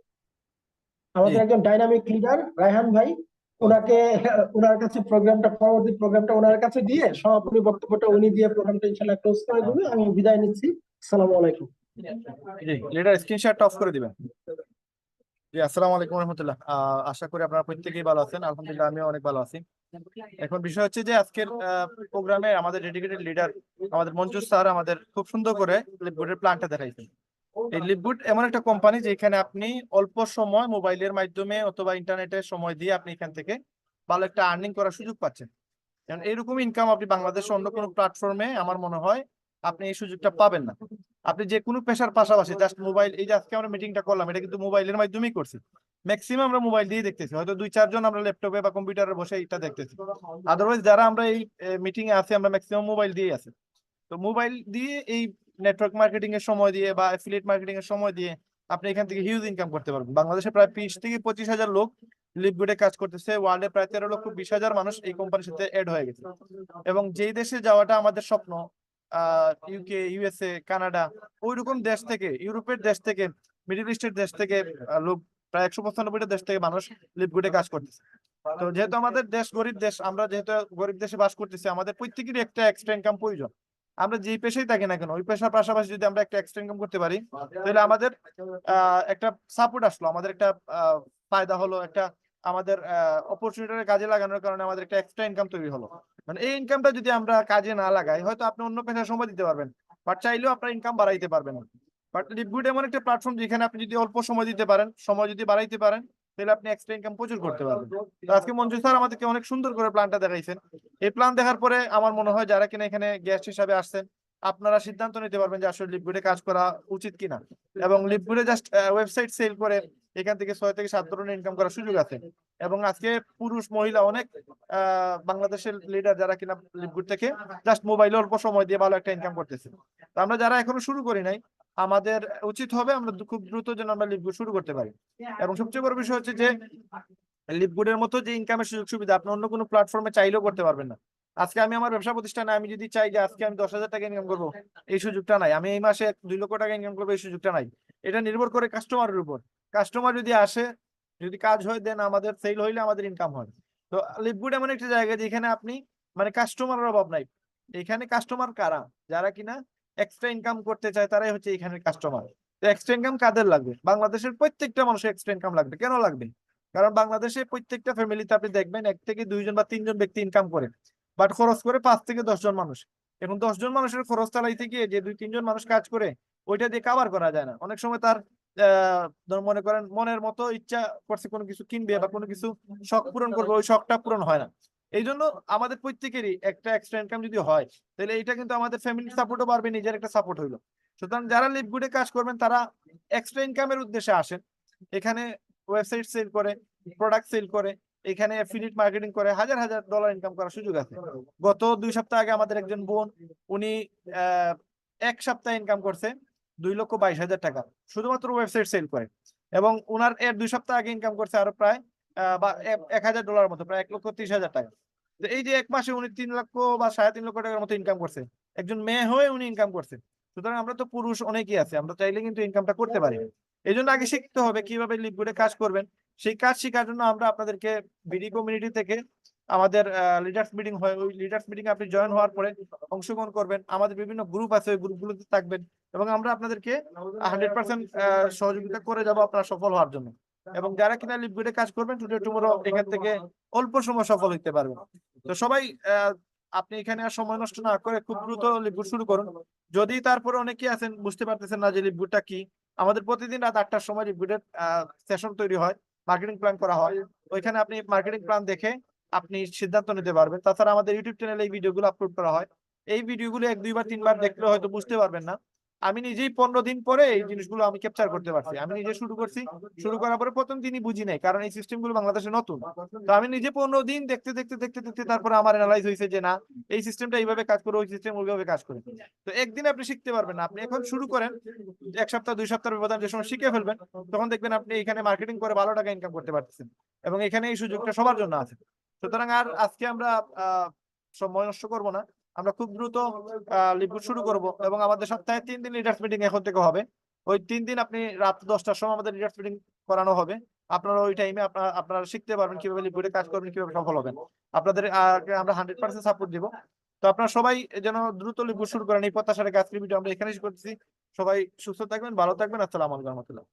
আমাদের একজন ডাইনামিক লিডার রায়হান ভাই, ওনাকে ওনার কাছে পরবর্তী প্রোগ্রামটা ওনার কাছে দিয়ে সমাপনী বক্তব্যটা উনি দিয়ে প্রোগ্রামটা ইনশাআল্লাহ ক্লোজ করে দিবে। আমি বিদায় নিচ্ছি। আসসালামু আলাইকুম। জি, লিডার স্ক্রিনশটটা অফ করে দিবেন। জি, আসসালামু আলাইকুম রহমতুল্লাহ। আশা করি আপনারা প্রত্যেকেই ভালো আছেন। আলহামদুলিল্লাহ আমিও অনেক ভালো আছি। এখন বিষয় হচ্ছে যে আজকের প্রোগ্রামে আমাদের ডেডিকেটেড লিডার আমাদের মঞ্জুর স্যার আমাদের খুব সুন্দর করে লিপগুডের প্ল্যানটা দেখাইছেন। এই লিপগুড এমন একটা কোম্পানি যেখানে আপনি অল্প সময় মোবাইলের মাধ্যমে অথবা ইন্টারনেটের সময় দিয়ে আপনি এখান থেকে ভালো একটা আর্নিং করার সুযোগ পাচ্ছেন। কারণ এরকম ইনকাম আপনি বাংলাদেশের অন্য কোনো প্ল্যাটফর্মে আমার মনে হয় আপনি এই সুযোগটা পাবেন না। আপনি যে কোনো পেশার পাশাপাশি জাস্ট মোবাইল, এই যে আজকে আমরা মিটিংটা করলাম এটা কিন্তু মোবাইলের মাধ্যমেই করছি। ম্যাক্সিমাম আমরা মোবাইল দিয়ে দেখতেছি, হয়তো 2-4 জন আমরা ল্যাপটপে বা কম্পিউটারে বসে এটা দেখতেছি। আদারওয়াইজ যারা আমরা এই মিটিং এ আছি আমরা ম্যাক্সিমাম মোবাইল দিয়ে আছি। তো মোবাইল দিয়ে এই নেটওয়ার্ক মার্কেটিং এর সময় দিয়ে বা অ্যাফিলিয়েট মার্কেটিং এর সময় দিয়ে আপনি এখান থেকে হিউজ ইনকাম করতে পারবেন। বাংলাদেশে প্রায় 20 থেকে 25 হাজার লোক লিপগুডে কাজ করতেছে। ওয়ার্ল্ডে প্রায় 13,20,000 মানুষ এই কোম্পানির সাথে এড হয়ে গেছে। এবং যেই দেশে যাওয়াটা আমাদের স্বপ্ন, ইউকে, ইউএসএ, কানাডা, ওইরকম দেশ থেকে, ইউরোপের দেশ থেকে, মিডল ইস্টের দেশ থেকে লোক, প্রায় 195টা দেশ থেকে মানুষ লিপগুডে কাজ করতেছে। তো যেহেতু আমাদের দেশ গরিব দেশ, আমরা যেহেতু গরিব দেশে বাস করতেছি, আমাদের প্রত্যেকেরই একটা এক্সট্রা ইনকাম প্রয়োজন। আমরা যেই পেশায় থাকি না কেন, ওই পেশার পাশাপাশি যদি আমরা একটা এক্সট্রা ইনকাম করতে পারি, তাহলে আমাদের একটা সাপোর্ট আসলো, আমাদের একটা ফায়দা হলো, একটা আমাদের অপরচুনিটি কাজে লাগানোর কারণে আমাদের একটা এক্সট্রা ইনকাম তৈরি হলো। মানে এই ইনকামটা যদি আমরা কাজে না লাগাই, হয়তো আপনি অন্য পেশায় সময় দিতে পারবেন, বাট চাইলেও আপনার ইনকাম বাড়াইতে পারবেন না। বাট লিপগুড এমন একটা প্ল্যাটফর্ম যেখানে আপনি যদি অল্প সময় দিতে পারেন, সময় যদি বাড়াইতে পারেন, তাহলে আপনি এক্সট্রা ইনকাম প্রচুর করতে পারবেন। তো আজকে মঞ্জু স্যার আমাদেরকে অনেক সুন্দর করে প্ল্যানটা দেখাইছেন। এই প্ল্যান দেখার পরে আমার মনে হয় যারা কিনা এখানে গেস্ট হিসাবে আসছেন, আপনারা সিদ্ধান্ত নিতে পারবেন যে আসলে লিপগুডে কাজ করা উচিত কিনা। এবং লিপগুডে জাস্ট ওয়েবসাইট সেল করে এখান থেকে 6 থেকে 7 ধরনের ইনকাম করার সুযোগ আছে। এবং আজকে পুরুষ মহিলা অনেক বাংলাদেশের লিডার যারা কিনা লিপগুড থেকে জাস্ট মোবাইলে অল্প সময় দিয়ে ভালো একটা ইনকাম করতেছে। তো আমরা যারা এখনো শুরু করি নাই, আমাদের উচিত হবে আমরা খুব দ্রুত যেন আমরা লিপগুড শুরু করতে পারি। এবং সবচেয়ে বড় বিষয় হচ্ছে যে লিপগুডের মতো যে ইনকামের সুযোগ সুবিধা আপনি অন্য কোনো প্ল্যাটফর্মে চাইলেও করতে পারবেন না। আজকে আমি আমার ব্যবসা প্রতিষ্ঠানে আমি যদি চাই যে আজকে আমি 10,000 টাকা ইনকাম করবো, এই সুযোগটা নাই। আমি এই মাসে 2 লক্ষ টাকা ইনকাম করবো, এই সুযোগটা নাই। এটা নির্ভর করে কাস্টমারের উপর। কাস্টমার যদি আসে, যদি কাজ হয়, দেন আমাদের সেল হইলে আমাদের ইনকাম হয়। তো লিপগুড এমন একটা জায়গা যেখানে আপনি মানে কাস্টমারের অভাব নাই। এখানে কাস্টমার কারা? যারা কিনা এক্সট্রা ইনকাম করতে চায়, তারাই হচ্ছে এখানের কাস্টমার। তো এক্সট্রা ইনকাম কাদের লাগবে? বাংলাদেশের প্রত্যেকটা মানুষের এক্সট্রা ইনকাম লাগবে। কেন লাগবে? কারণ বাংলাদেশে প্রত্যেকটা ফ্যামিলিতে আপনি দেখবেন 1 থেকে 2 জন বা 3 জন ব্যক্তি ইনকাম করে, বাট খরচ করে 5 থেকে 10 জন মানুষ। এখন 10 জন মানুষের খরচ চালাইতে গিয়ে যে 2-3 জন মানুষ কাজ করে, ওইটা দিয়ে কাভার করা যায় না। অনেক সময় তার মনে করেন মনের মতো ইচ্ছা করছে কোনো কিছু কিনবে বা কোনো কিছু শখ পূরণ করবে, ওই শখটা পূরণ হয় না। এই জন্য আমাদের প্রত্যেকেরই একটা এক্সট্রা ইনকাম যদি হয়, তাহলে এটা কিন্তু আমাদের ফ্যামিলির সাপোর্টও বাড়বে, নিজের একটা সাপোর্ট হইলো। সুতরাং যারা লিপগুডে কাজ করবেন তারা এক্সট্রা ইনকামের উদ্দেশ্যে আসেন। এখানে ওয়েবসাইট সেল করে, প্রোডাক্ট সেল করে, এখানে অ্যাফিলিয়েট মার্কেটিং করে হাজার হাজার ডলার ইনকাম করার সুযোগ আছে। গত 2 সপ্তাহ আগে আমাদের একজন বোন, উনি 1 সপ্তাহে ইনকাম করছে 2,22,000 টাকা শুধুমাত্র ওয়েবসাইট সেল করে। এবং উনার 2 সপ্তাহ আগে ইনকাম করছে আরো প্রায় বা $1,000 মতো, প্রায় 1,30,000 টাকা। এই যে 1 মাসে উনি 3 লক্ষ বা 3.5 লক্ষ টাকার মতো ইনকাম করছে, একজন মেয়ে হয়ে উনি ইনকাম করছে। সুতরাং আমরা তো পুরুষ অনেকেই আছে, আমরা চাইলে কিন্তু ইনকামটা করতে পারি। এই জন্য আগে শিখতে হবে কিভাবে লিপগুডে কাজ করবেন। সেই কাজ শেখার জন্য আমরা আপনাদেরকে বিডি কমিউনিটি থেকে আমাদের লিডার্স মিটিং হয়, ওই লিডার্স মিটিং আপনি জয়েন হওয়ার পরে অংশগ্রহণ করবেন। আমাদের বিভিন্ন গ্রুপ আছে, ওই গ্রুপগুলোতে থাকবেন এবং আমরা আপনাদেরকে 100% সহযোগিতা করে যাব আপনারা সফল হওয়ার জন্য। এবং যারা কিনা লিপগুডে কাজ করবেন, টুডে টুমরো এখান থেকে অল্প সময় সফল হতে পারবেন। তো সবাই আপনি এখানে আর সময় নষ্ট না করে খুব দ্রুত লিপগুড শুরু করুন। যদি তারপরে অনেকে আছেন বুঝতে পারতেছেন না যে লিপগুডটা কি, আমাদের প্রতিদিন রাত 8টার সময় লিপগুডের সেশন তৈরি হয়, মার্কেটিং প্ল্যান করা হয়। ওইখানে আপনি মার্কেটিং প্ল্যান দেখে আপনি সিদ্ধান্ত নিতে পারবেন। তাছাড়া আমাদের ইউটিউব চ্যানেলে এই ভিডিওগুলো আপলোড করা হয়। এই ভিডিওগুলো 1, 2 বা 3 বার দেখলে হয়তো বুঝতে পারবেন না, আমি নিজেই 15 দিন পরে এই জিনিসগুলো আমি ক্যাপচার করতে পারছি। আমি নিজে শুরু করছি, শুরু করার পরে প্রথম দিনই বুঝি নাই, কারণ এই সিস্টেম গুলো বাংলাদেশে নতুন। তো আমি নিজে 15 দিন দেখতে দেখতে দেখতে দেখতে তারপরে আমার অ্যানালাইজ হয়েছে যে না, এই সিস্টেমটা এইভাবে কাজ করে, ওই সিস্টেম ওইভাবে কাজ করে। তো একদিনে আপনি শিখতে পারবেন না, আপনি এখন শুরু করেন, 1 সপ্তাহ 2 সপ্তাহের ব্যবধান যে সময় শিখে ফেলবেন, তখন দেখবেন আপনি এখানে মার্কেটিং করে ভালো টাকা ইনকাম করতে পারতেছেন, এবং এখানে এই সুযোগটা সবার জন্য আছে। সুতরাং আর আজকে আমরা সময় নষ্ট করবো না, আমরা খুব দ্রুত লিপুট শুরু করব, এবং আমাদের সপ্তাহে 3 দিন লিডার্স মিটিং এখন থেকে হবে। ওই 3 দিন আপনি রাত 10টার সময় আমাদের লিডার্স মিটিং করানো হবে। আপনারা ওই টাইমে আপনারা শিখতে পারবেন কিভাবে লিপুটে কাজ করবেন, কিভাবে সফল হবেন। আপনাদের আমরা 100% সাপোর্ট দিব। তো আপনারা সবাই যেন দ্রুত লিপুট শুরু করেন, এই প্রত্যাশার আজকের ভিডিও আমরা এখানে শেষ করতেছি। সবাই সুস্থ থাকবেন, ভালো থাকবেন। আসসালামু আলাইকুম রহমতুল্লাহ।